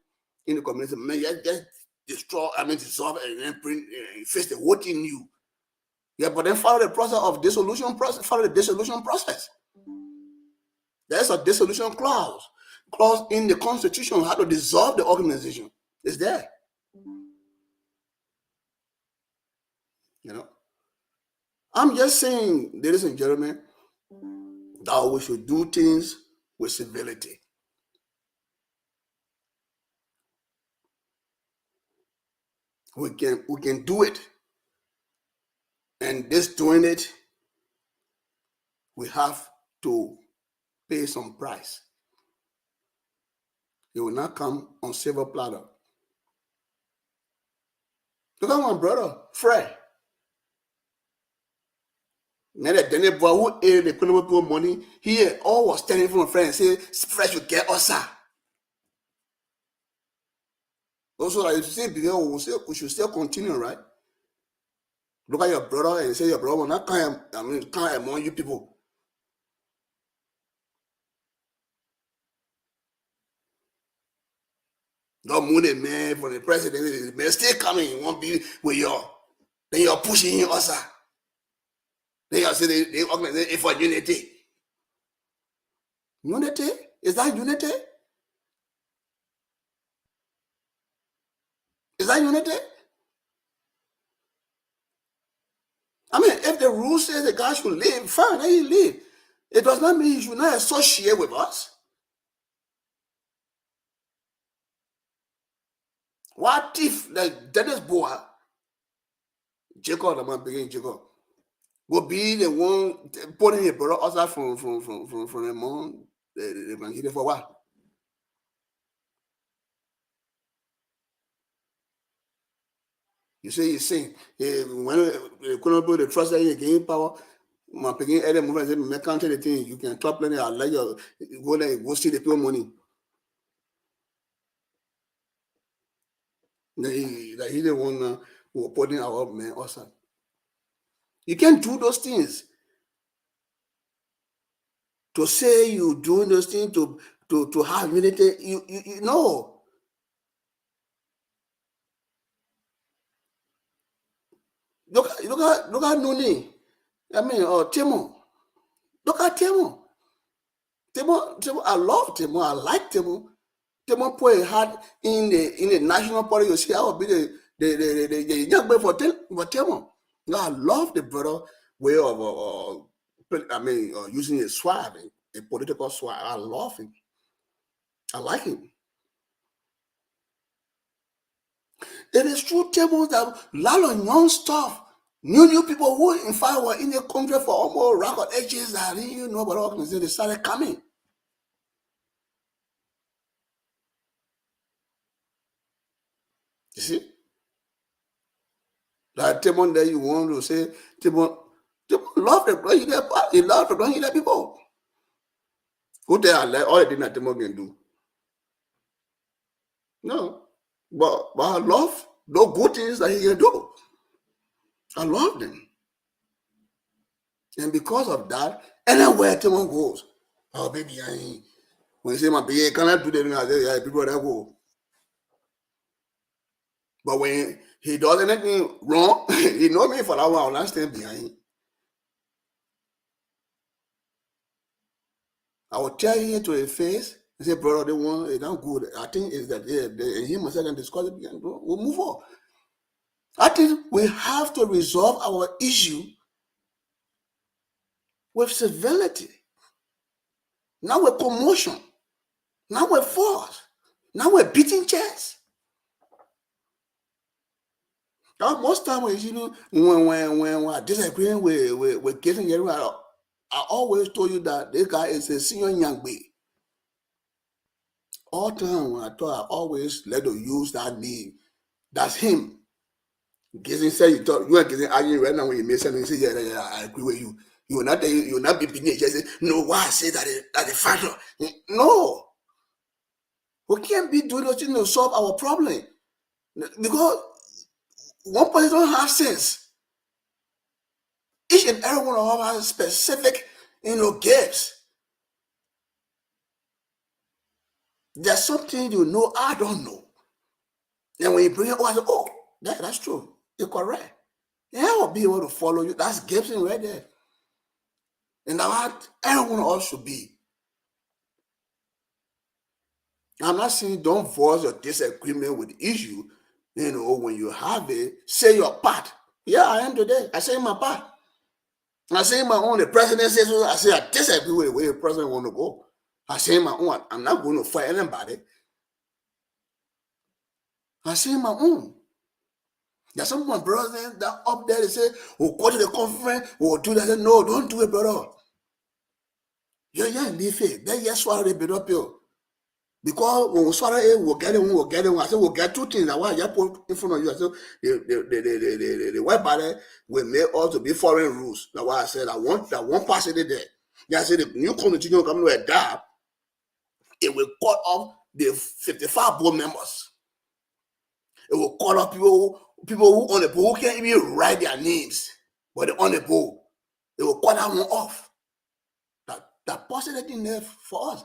in the community, man, just destroy, dissolve and then face the whole thing new. Yeah, but then follow the process of dissolution process. Follow the dissolution process. There's a dissolution clause in the Constitution how to dissolve the organization. It's there. I'm just saying, ladies and gentlemen, that we should do things with civility. We can do it. And this doing it, we have to pay some price. It will not come on silver platter. Look at my brother, Fred. Now that Daniel boy who ate the economical money, he all was standing from a friend and say, Fred should get us, sir. Also, like you say, we should still continue, right? Look at your brother and say your brother will not come among you people. Don't move the man for the president. The man still coming. He won't be with you. Then you're pushing him also. Then you say they organize it for unity. Unity? Is that unity? Is that unity? If the rule says the guy should leave, fine, then he leave. It does not mean he should not associate with us. What if like Dennis Gwoah, Jacob, the man beginning Jacob, will be the one putting his brother outside from the mom, the man for what? You say he's saying when the trust that he gain power, My picking any movement say me country the thing. You can talk plenty. I like your go there, go see the people money. That he the one who putting our man also. You can't do those things. To say you doing those things to have unity, you know. Look at Nuni. I mean, or Timo. Look at Timo. Timo, I love Timo. I like Timo. Timo play hard in the national party. You see, I will be the young boy for Timo. No, I love the brother way of using a swag, a political swag. I love him. I like him. It is true, Timo, that a lot of young stuff. New people who in fact were in the country for almost record ages that you know about organization, they started coming. You see? Like Timon there you want to say, Timon love the ground, he love the ground, people. Who they are like all the things that Timon can do. No. But I love no good things that he can do. I love them. And because of that, anywhere Timon goes, oh baby, when you say my baby, can I do that? I say, yeah, people that go. But when he does anything wrong, he know me for that one, I'll stand behind. I will tell him to his face, I say, brother, they want it's not good. I think it's that he must have discuss it again, bro. We'll move on. I think we have to resolve our issue with civility, not with commotion, not with force, not with beating chest. Most times, when I disagree with getting it right, I always told you that this guy is a senior young boy. All time when I talk, I always let you use that name. That's him. Gizin said you thought you are Gizin arguing right now when you make something, you say, yeah, I agree with you. You will not be beginning just say, no, why I say that the factor. No. We can't be doing those things to solve our problem. Because one person don't have sense. Each and every one of us has specific, gifts. There's something you know I don't know. And when you bring it, I say, oh, that's true. You're correct. And I will be able to follow you. That's Gibson right there. And that's how everyone else should be. I'm not saying don't voice your disagreement with the issue. When you have it, say your part. Yeah, I am today. I say my part. I say my own. The president says so. I say I disagree with the way the president want to go. I say my own. I'm not going to fight anybody. I say my own. There's some of my brothers that up there, they say, we'll go to the conference, we'll do that. I say, no, don't do it, brother. Yeah, leave it. Then yes, swallow the bit up here. Because when we swallow it, we'll get it. I said, we'll get two things. That why I put in front of you. I said, the white body will make us to be foreign rules. That's why I said, I want that one person there. Yeah, I said, the new constitution coming to adapt, it will cut off the 55 board members. It will cut off people who on the board who can't even write their names, but they're on the board. It will cut that one off. That positive thing there for us.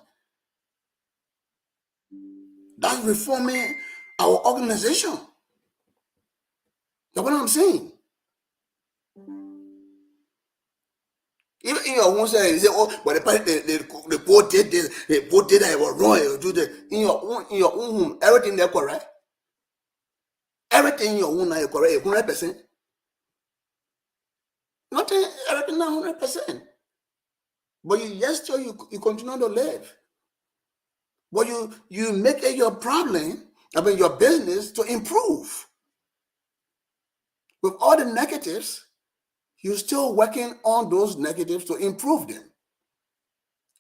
That's reforming our organization. That's what I'm saying. Even in your own say, you say, oh, but the board did this, the board did that, it was wrong, it do this. In your own home, everything there correct. Everything in your own now is correct, 100%. Nothing, everything now 100%. But you continue to live. But you make it your problem, your business to improve. With all the negatives, you're still working on those negatives to improve them.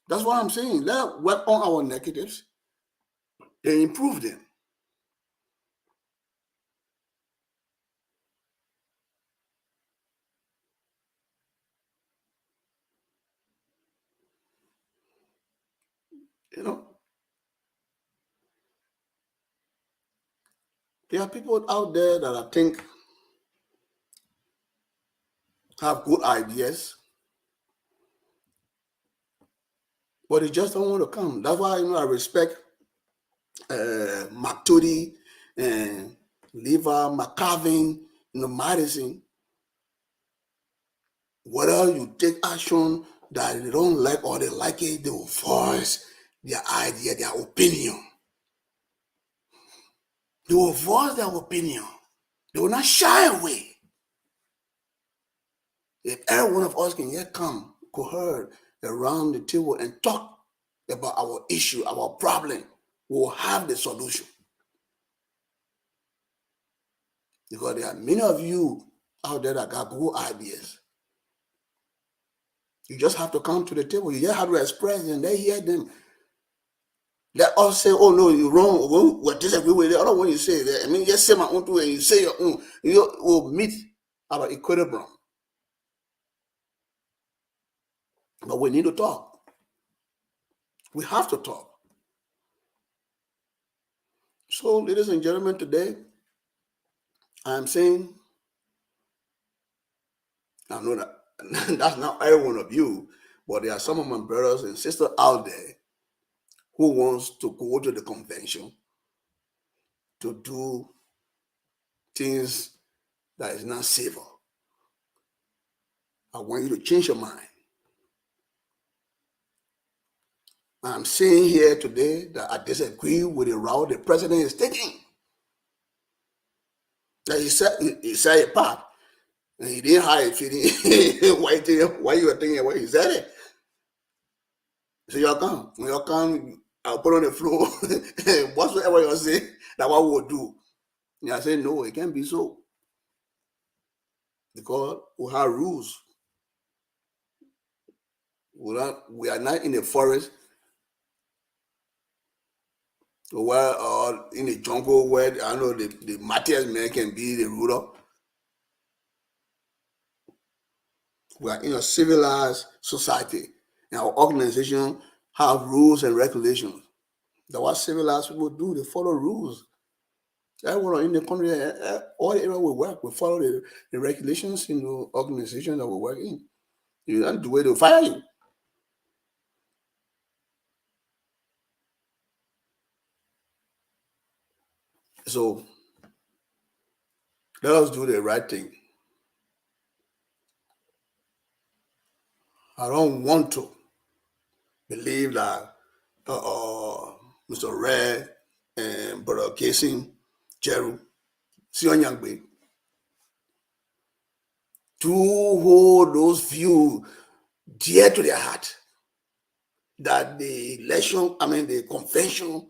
That's what I'm saying. Let's work on our negatives and improve them. You know, there are people out there that I think have good ideas, but they just don't want to come. That's why I respect McToody and Lever, McCarvin, Madison. Whether you take action that they don't like or they like it, they will voice their idea, their opinion. They will voice their opinion. They will not shy away. If every one of us can yet come coherent around the table and talk about our issue, our problem, we will have the solution. Because there are many of you out there that got good ideas. You just have to come to the table. You just have to express them. They hear them. Let us say, oh no, you're wrong. We'll disagree with it. I don't want you to say that. I mean, just say my own way and you say your own. You will meet our equilibrium. But we need to talk. We have to talk. So, ladies and gentlemen, today, I'm saying, I know that that's not every one of you, but there are some of my brothers and sisters out there who wants to go to the convention to do things that is not civil. I want you to change your mind. I'm saying here today that I disagree with the route the president is taking. That he said a part, and he didn't hide it. Why you were thinking what he said it? So you come, when you come, I'll put on the floor, and whatsoever you say, that's what we'll do. And I say no, it can't be so, because we have rules. We are not in the forest or in the jungle where I know the material man can be the ruler. We are in a civilized society, and our organization have rules and regulations. That's what civilized people do. They follow rules. Everyone in the country, all the area we work, we follow the regulations in the organization that we work in. You don't do it, they'll fire you. So let us do the right thing. I don't want to believe that Mr. Red and Brother Casey, Jeru, Sion Yangbe, to hold those views dear to their heart, that the election, the convention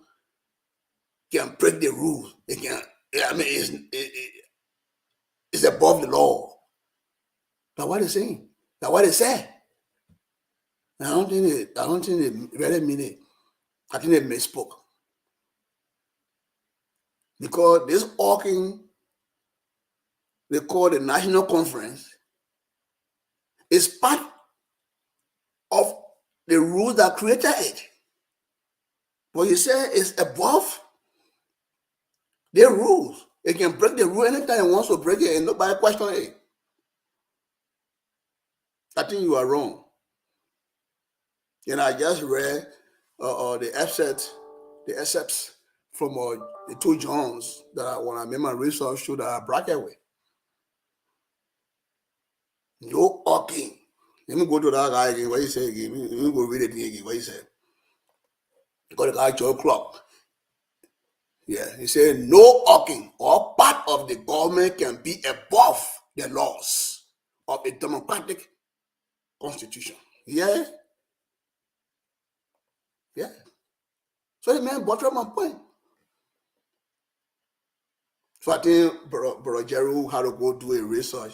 can break the rules. It can, it's above the law. That's what they're saying. That's what they say. I don't think they really mean it. I think they misspoke. Because this organ they call the National Conference is part of the rules that created it. But you say it's above their rules. It can break the rule anytime it wants to break it and nobody question it. I think you are wrong. And I just read the excerpts from the two Johns that when I made my research show that I bracket with. No orking. Let me go to that guy again. What he said again? Let me go read it again. What he said. Got the guy 12 o'clock. Yeah, he said no orking or part of the government can be above the laws of a democratic constitution. Yeah. Yeah. So the man brought up my point. So I think Brother Jeru had to go do a research.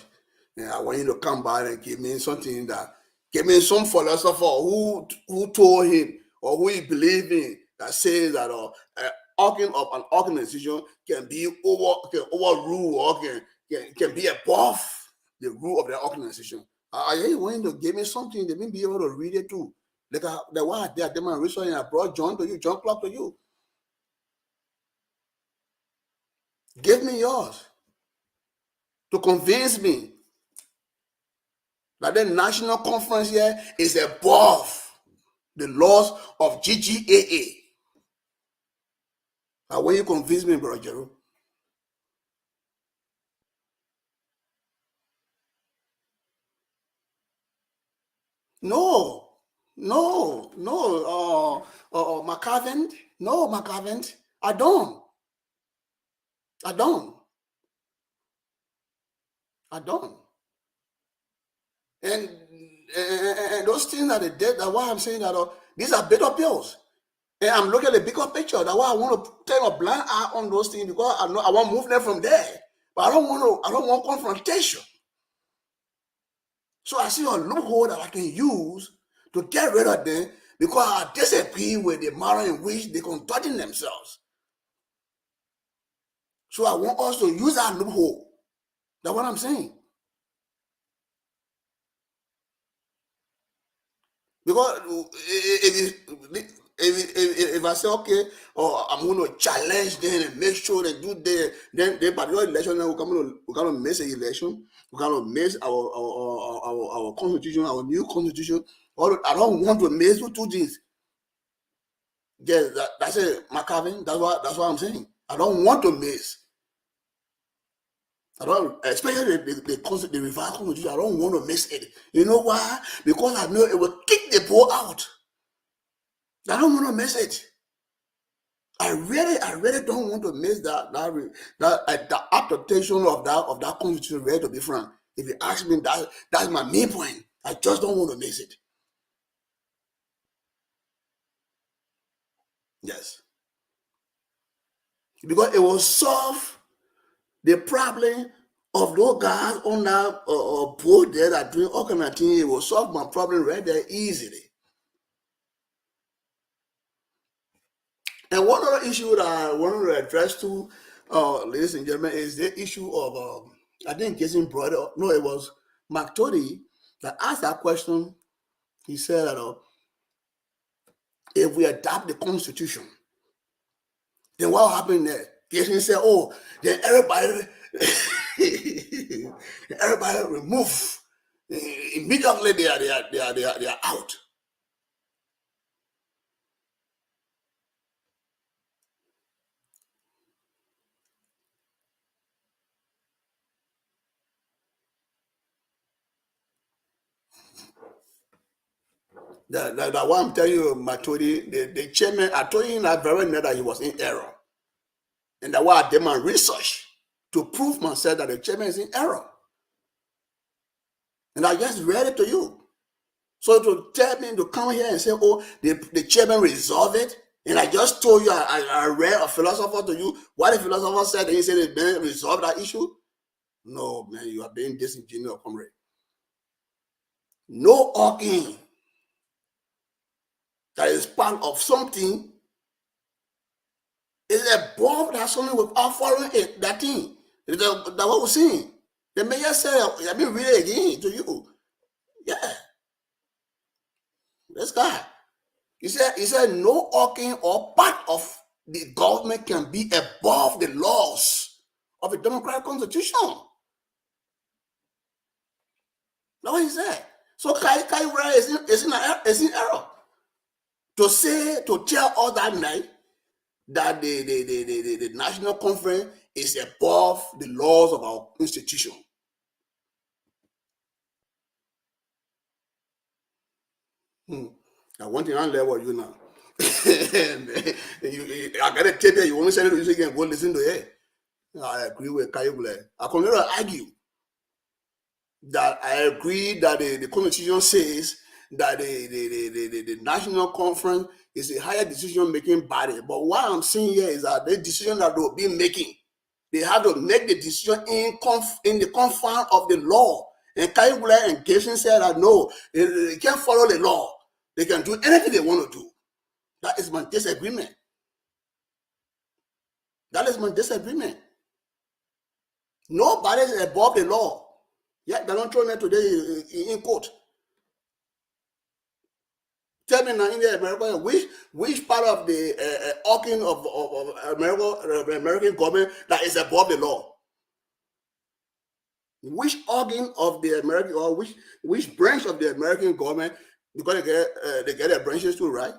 And I want you to come back and give me something give me some philosopher who told him or who he believed in that says that organ of an organization can overrule or can be above the rule of the organization. I want you to give me something, they may be able to read it too. The one they are demonstrating. I brought John to you, John Clark to you. Give me yours to convince me that the national conference here is above the laws of GGAA. And when you convince me, Brother Jerome, no, McCarvin, no, McCarvin, I don't. And those things that they did, that's why I'm saying that these are bitter pills. And I'm looking at the bigger picture. That's why I want to turn a blind eye on those things, because I know I want to move them from there. But I don't want confrontation. So I see a loophole that I can use to get rid of them, because I disagree with the manner in which they conducting themselves. So I want us to use that loophole. That's what I'm saying. Because if I say, okay, I'm going to challenge them and make sure they do that, then by the election, then we're going to miss an election. We're going to miss our constitution, our new constitution. I don't want to miss two things. Yes, that's it, McCarvin. That's what I'm saying. I don't want to miss. I don't, especially the revised constitution. I don't want to miss it. You know why? Because I know it will kick the ball out. I don't want to miss it. I really don't want to miss the application of that constitution. Ready, to be frank, if you ask me, that's my main point. I just don't want to miss it. Yes, because it will solve the problem of those guys on that board there that doing all kind of things. It will solve my problem right there easily. And one other issue that I want to address to, ladies and gentlemen, is the issue of, I think Jason brought it up. No, it was Mark Tody that asked that question. He said that if we adopt the Constitution, then what will happen there? Jason said, oh, then everybody remove. Immediately they are out. That what I'm telling you, Matodi, the chairman, I told him that very night that he was in error. And that's why I did my research to prove myself that the chairman is in error. And I just read it to you. So to tell me to come here and say, oh, the chairman resolved it, and I just told you, I read a philosopher to you, what the philosopher said, and he said the man resolved that issue. No, man, you are being disingenuous, comrade. No organ that is part of something is above that something without following it, that thing. That's what we're saying. The mayor said, let me read it again to you. Yeah. This guy. He said no organ or part of the government can be above the laws of a democratic constitution. That's what he said. So Kai is in error. To tell all that night that the national conference is above the laws of our institution. Now, one thing I level you now. I got a tape here. You want to send it to you again? Go listen to it. I agree with Kayubule. I can never argue that I agree that the constitution says that the national conference is a higher decision-making body. But what I'm saying here is that the decision that they'll be making, they have to make the decision in the confines of the law. And Kayubule and Gibson said that no, they can't follow the law. They can do anything they want to do. That is my disagreement. Nobody is above the law. Yeah, they're not throwing it today in court. Tell me now, in America, which part of the organ of America, the American government that is above the law? Which organ of the American, or which branch of the American government, because they get their branches too, right?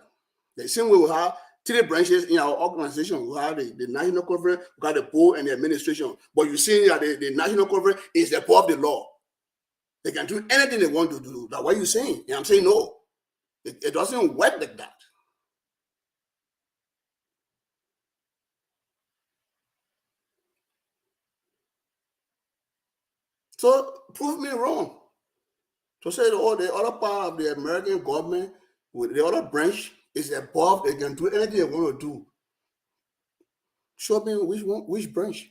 The same way we have three branches in our organization. We have the national conference, we got the board, and the administration. But you see that the national conference is above the law. They can do anything they want to do. That's what you're saying. And I'm saying no. It doesn't work like that. So prove me wrong. To say, oh, the other part of the American government, with the other branch, is above, they can do anything they want to do. Show me which branch.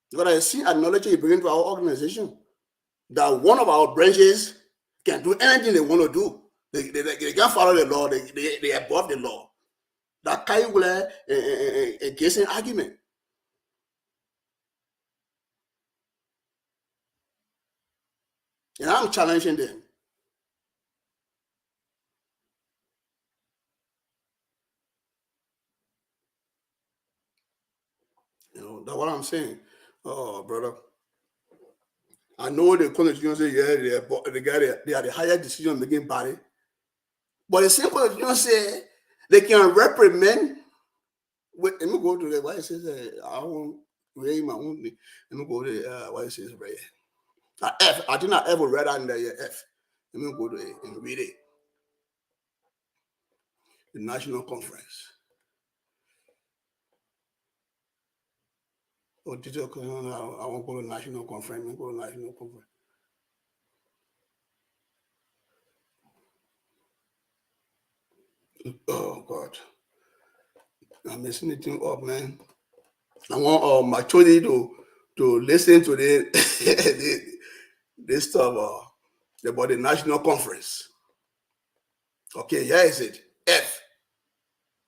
Because I see acknowledge you bring into our organization that one of our branches can do anything they want to do. They can't follow the law. They are above the law. That carry against an argument. And I'm challenging them. You know, that's what I'm saying. Oh, brother. I know the constitution say, yeah, they are the higher decision making body. But the same constitution say they can reprimand. Wait, let me go to the why it says I won't read my own. Let me go to why it says right. F. I think I ever read that in the F. Let me go to it and read it. The National Conference. Oh, I won't go to National Conference. Let me go to National Conference. Oh God, I'm messing it up, man. I want my children to listen to this stuff about the National Conference. Okay, here is it. F.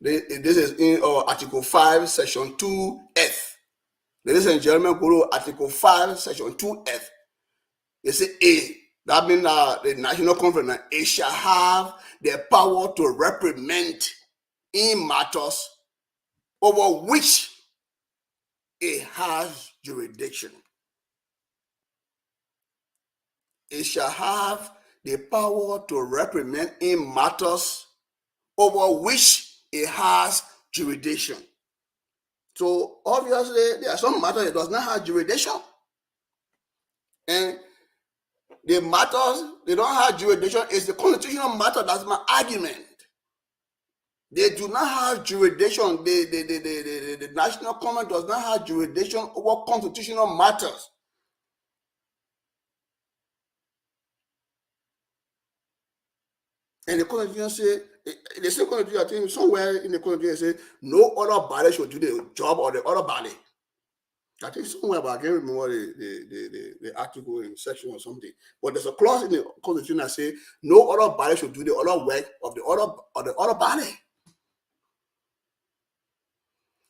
This is in Article 5, Section 2F. Ladies and gentlemen, go to Article 5, Section 2F. They say A. That means the National Conference, it shall have the power to reprimand in matters over which it has jurisdiction. It shall have the power to reprimand in matters over which it has jurisdiction. So obviously, there are some matters it does not have jurisdiction. And the matters they don't have jurisdiction is the constitutional matter. That's my argument. They do not have jurisdiction. The National Conference does not have jurisdiction over constitutional matters. And the Constitution say, the same Constitution, I think somewhere in the Constitution say, no other body should do the job of the other body. I think somewhere, but I can't remember the article in section or something. But there's a clause in the Constitution that say no other body should do the other work of the other body.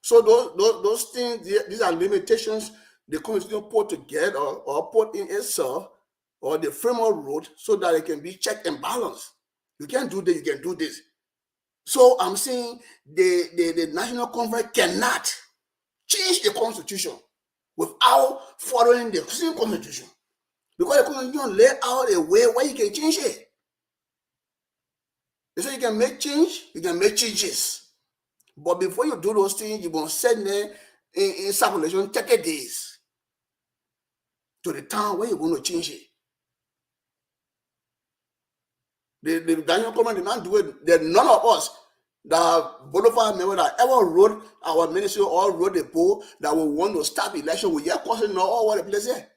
So those things, these are limitations the Constitution put together or put in itself, or the framework wrote, so that it can be checked and balanced. You can't do this, you can do this. So I'm saying the National Conference cannot change the Constitution without following the same Constitution. Because the Constitution lay out a way where you can change it. They say you can make change, you can make changes. But before you do those things, you must send them in circulation 30 days to the town where you want to change it. The National Conference did not do it. There none of us that voted for members that ever wrote our ministry or wrote a poll that we want to stop election with your question all over the place here.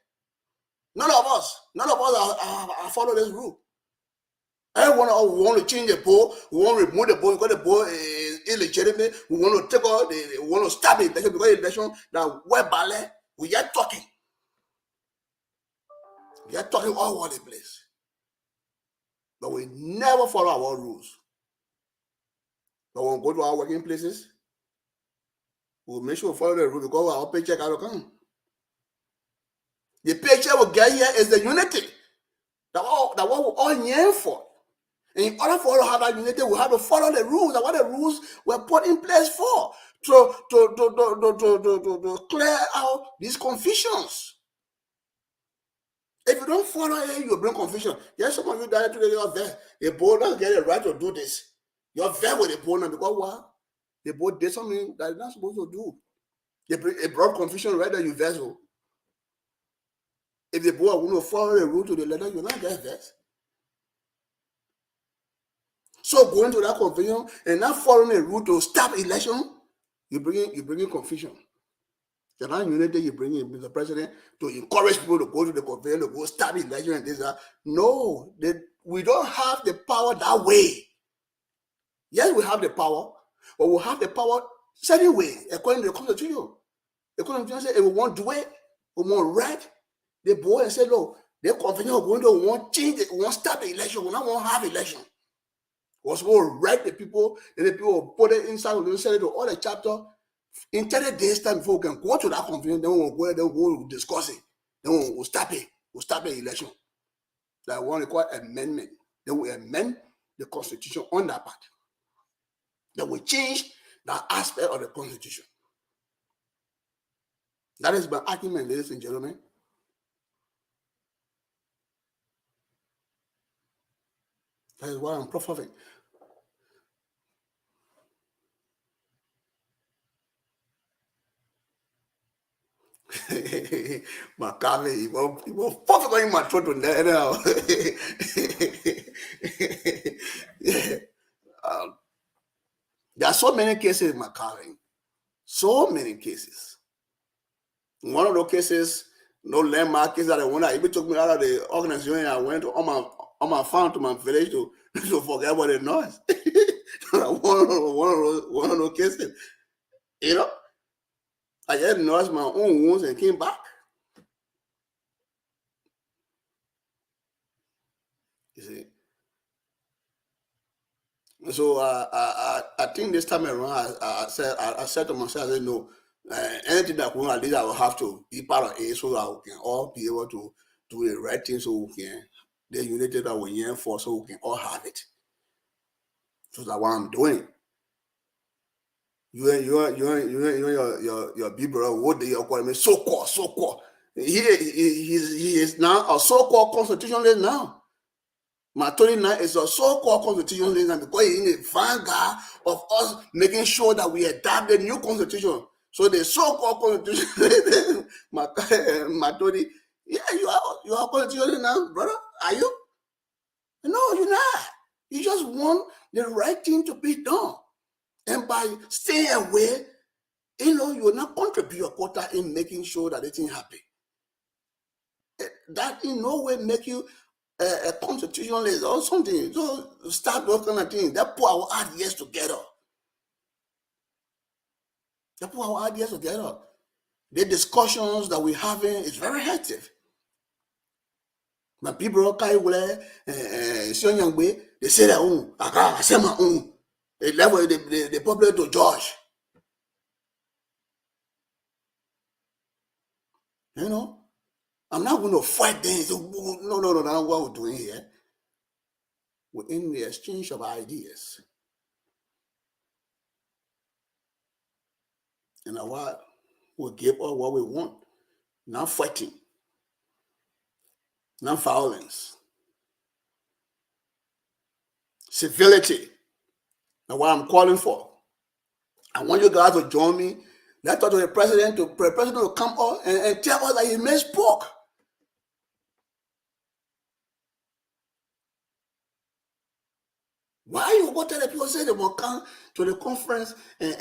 None of us are follow this rule. Everyone want to change the poll, we want to remove the poll because the poll is illegitimate. We want to take out we want to stop the election because the election that we're ballet, we are talking. We are talking all over the place. But we never follow our rules. But when we go to our working places, we'll make sure we follow the rules because our paycheck will come. The paycheck we get here is the unity that what we all yearn for. In order for us to have that unity, we have to follow the rules. And what the rules were put in place for to clear out these confusions. If you don't follow it, you bring confusion. Yes, some of you die today, you're there. The board doesn't get it right to do this. You're there with the board now because what? The board did something that they're not supposed to do. It brought confusion right there, you vessel. If the board will not follow the rule to the letter, you're not get vexed. So going to that confusion and not following a rule to stop election, you bring in confusion. You're not unity, you bring in Mr. President to encourage people to go to the convention, to go stop election and this that. No, we don't have the power that way. Yes, we have the power, but we have the power certain way, according to the Constitution. The Constitution says if we want to do it, we want right. The boy and said, look, the convention going to want change it, we want stop the election, we don't want to have election. Was going to write the people, and the people put it inside, we'll send it to all the chapter. In 30 days time before we can go to that conference, then we'll go there, then we'll discuss it. Then we'll stop it. We'll stop the election. That one we call amendment. Then we amend the Constitution on that part. Then we change that aspect of the Constitution. That is my argument, ladies and gentlemen. That is what I'm proposing. Macabre, he will pop in my throat on there now. There are so many cases in Macabre. So many cases. One of those cases, no landmark case that I went. It took me out of the organization. I went to on my farm to my village to forget what it was. one of those cases, you know. I just nursed my own wounds and came back. You see. So I think this time around, I said to myself, I said, no, anything that we at least I will have to be part of it so that we can all be able to do the right thing, so we can the unity that we're here for, so we can all have it. So that's what I'm doing. You your big brother, what they are calling me, so-called. He is now a so-called constitutionalist now. My 29 is a so-called constitutionalist, and because he's in the vanguard of us making sure that we adapt the new constitution. So the so-called constitutionalist, my 30, yeah, you are constitutionalist now, brother. Are you? No, you're not. You just want the right thing to be done. And by staying away, you will not contribute your quota in making sure that the thing happen. That in no way make you a constitutionalist or something. So start those kind of things. That put our ideas together. The discussions that we're having is very active. My people they say their own. I say my own. They level the public to judge. I'm not going to fight them. No, that's not what we're doing here. We're in the exchange of ideas. And what we give us what we want. Not fighting. Not violence. Civility. That's what I'm calling for. I want you guys to join me. Let's talk to the president to come up and tell us that he misspoke. Why you go tell the people say they will come to the conference and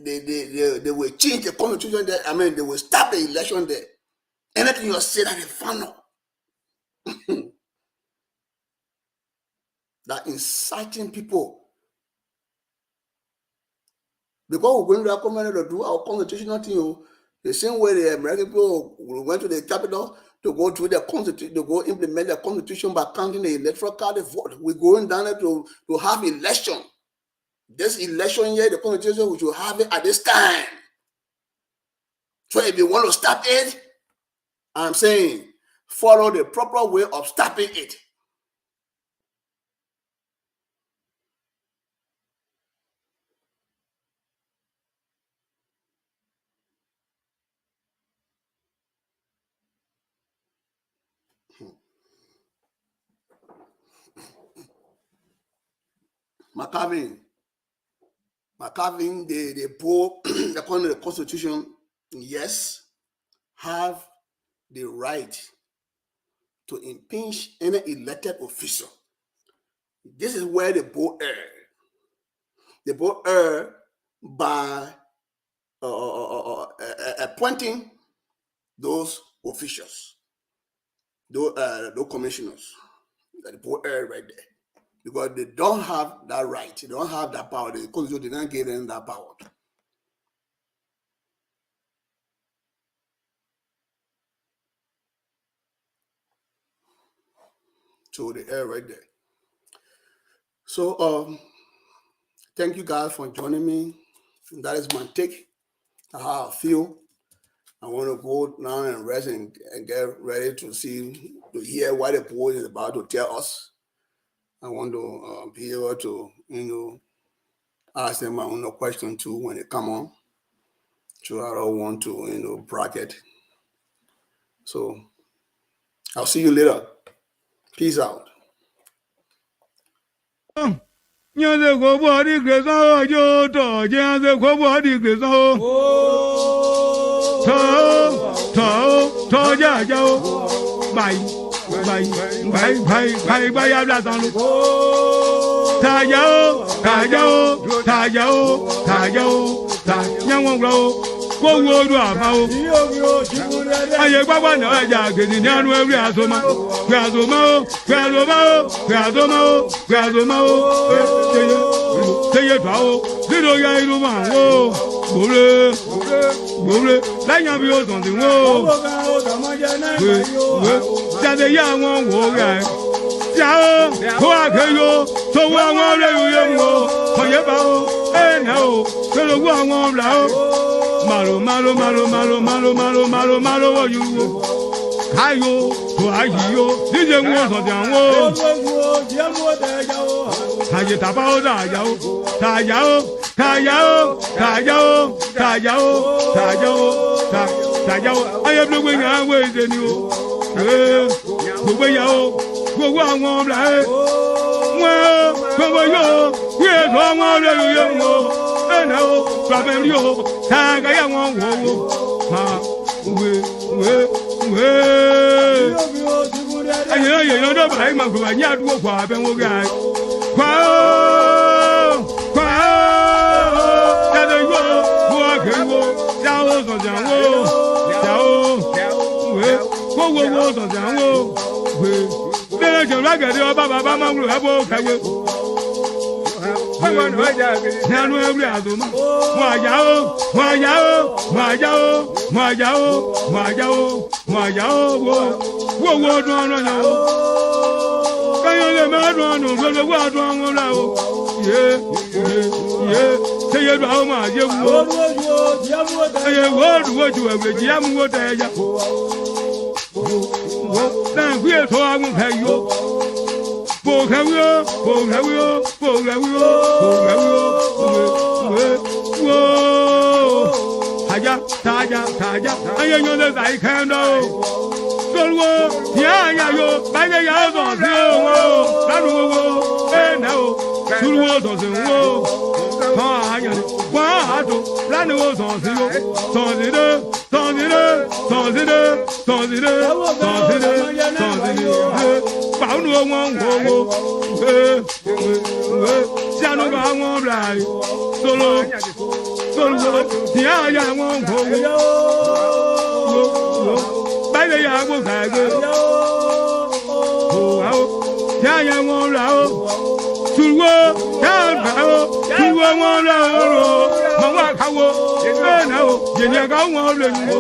they will change the constitution there? I mean, they will stop the election there. Anything you say that is final. That inciting people. Because we're going to recommend to do our constitutional thing, the same way the American people went to the capital to go through the constitution, to go implement the constitution by counting the electoral card vote. We're going down there to have election. This election year, the constitution, we should have it at this time. So if you want to stop it, I'm saying follow the proper way of stopping it. McCarvin, the poor, according to the Constitution, yes, have the right to impeach any elected official. This is where the board err. The board err by appointing those officials, those commissioners. The board err right there. Because they don't have that right. They don't have that power. The Constitution did not give them that power. So the air right there. So thank you guys for joining me. That is my take. How I feel. I want to go now and rest and get ready to hear what the board is about to tell us. I want to be able to, ask them my own question too when they come on. So I don't want to, bracket. So I'll see you later. Peace out. Gwoah do amao. Aye baba na aja gedi ni anu ewi azoma. Gwe azoma. Teye twao. Lido ya iru ma wo. Gole. La yan bi o ton ti wo. Jade ya won wo ga. Jao, ko akeyo, to wa won le yo wo. Oye ba o. Na o. Pelo wa won la o. Malo, you. Ayo, to ayo, DJ was on the Taja Tabao, Taja. I am looking away than you. The way you go on, well, come on, we are going on, no, problem you. Tag I won't go. I know you don't buy my good. I yet walk up and walk out. Nanu every azuma. Mwajao. Wo no. Kayo le ma no lo wa do won la o. Yeah. Teye do ma je wo. Aye wo ju we ji am wo te ya. Na gwe to agun kayo. Bo kayo. Taja. Aye nyo de sai kan do. Gwoah, ya yo, ba ya zo si o. La ru wo. Na o. Suru wo zo si wo. Ha ya ni. Wa do. La ni wo zo si o. Zo si de. Ba nu wo wo. Sia no ga won bla. Solo. Ya won wo. Baby, I will bag it. Oh, ya won la o. Tuwo, down tuwo won la o. Mama kawo. Na o. Jenya ga won le wo.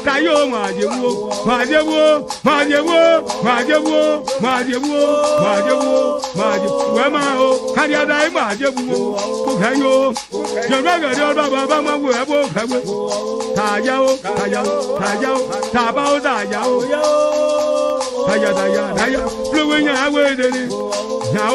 Tayo ma je wo. We ma o. Kadia dai ma je wo. Ko kayo. Jema ga do baba ma wo e bo kawo. Taja o. Tabao taja o. Taja. Lo we nya we de ni. Ya o.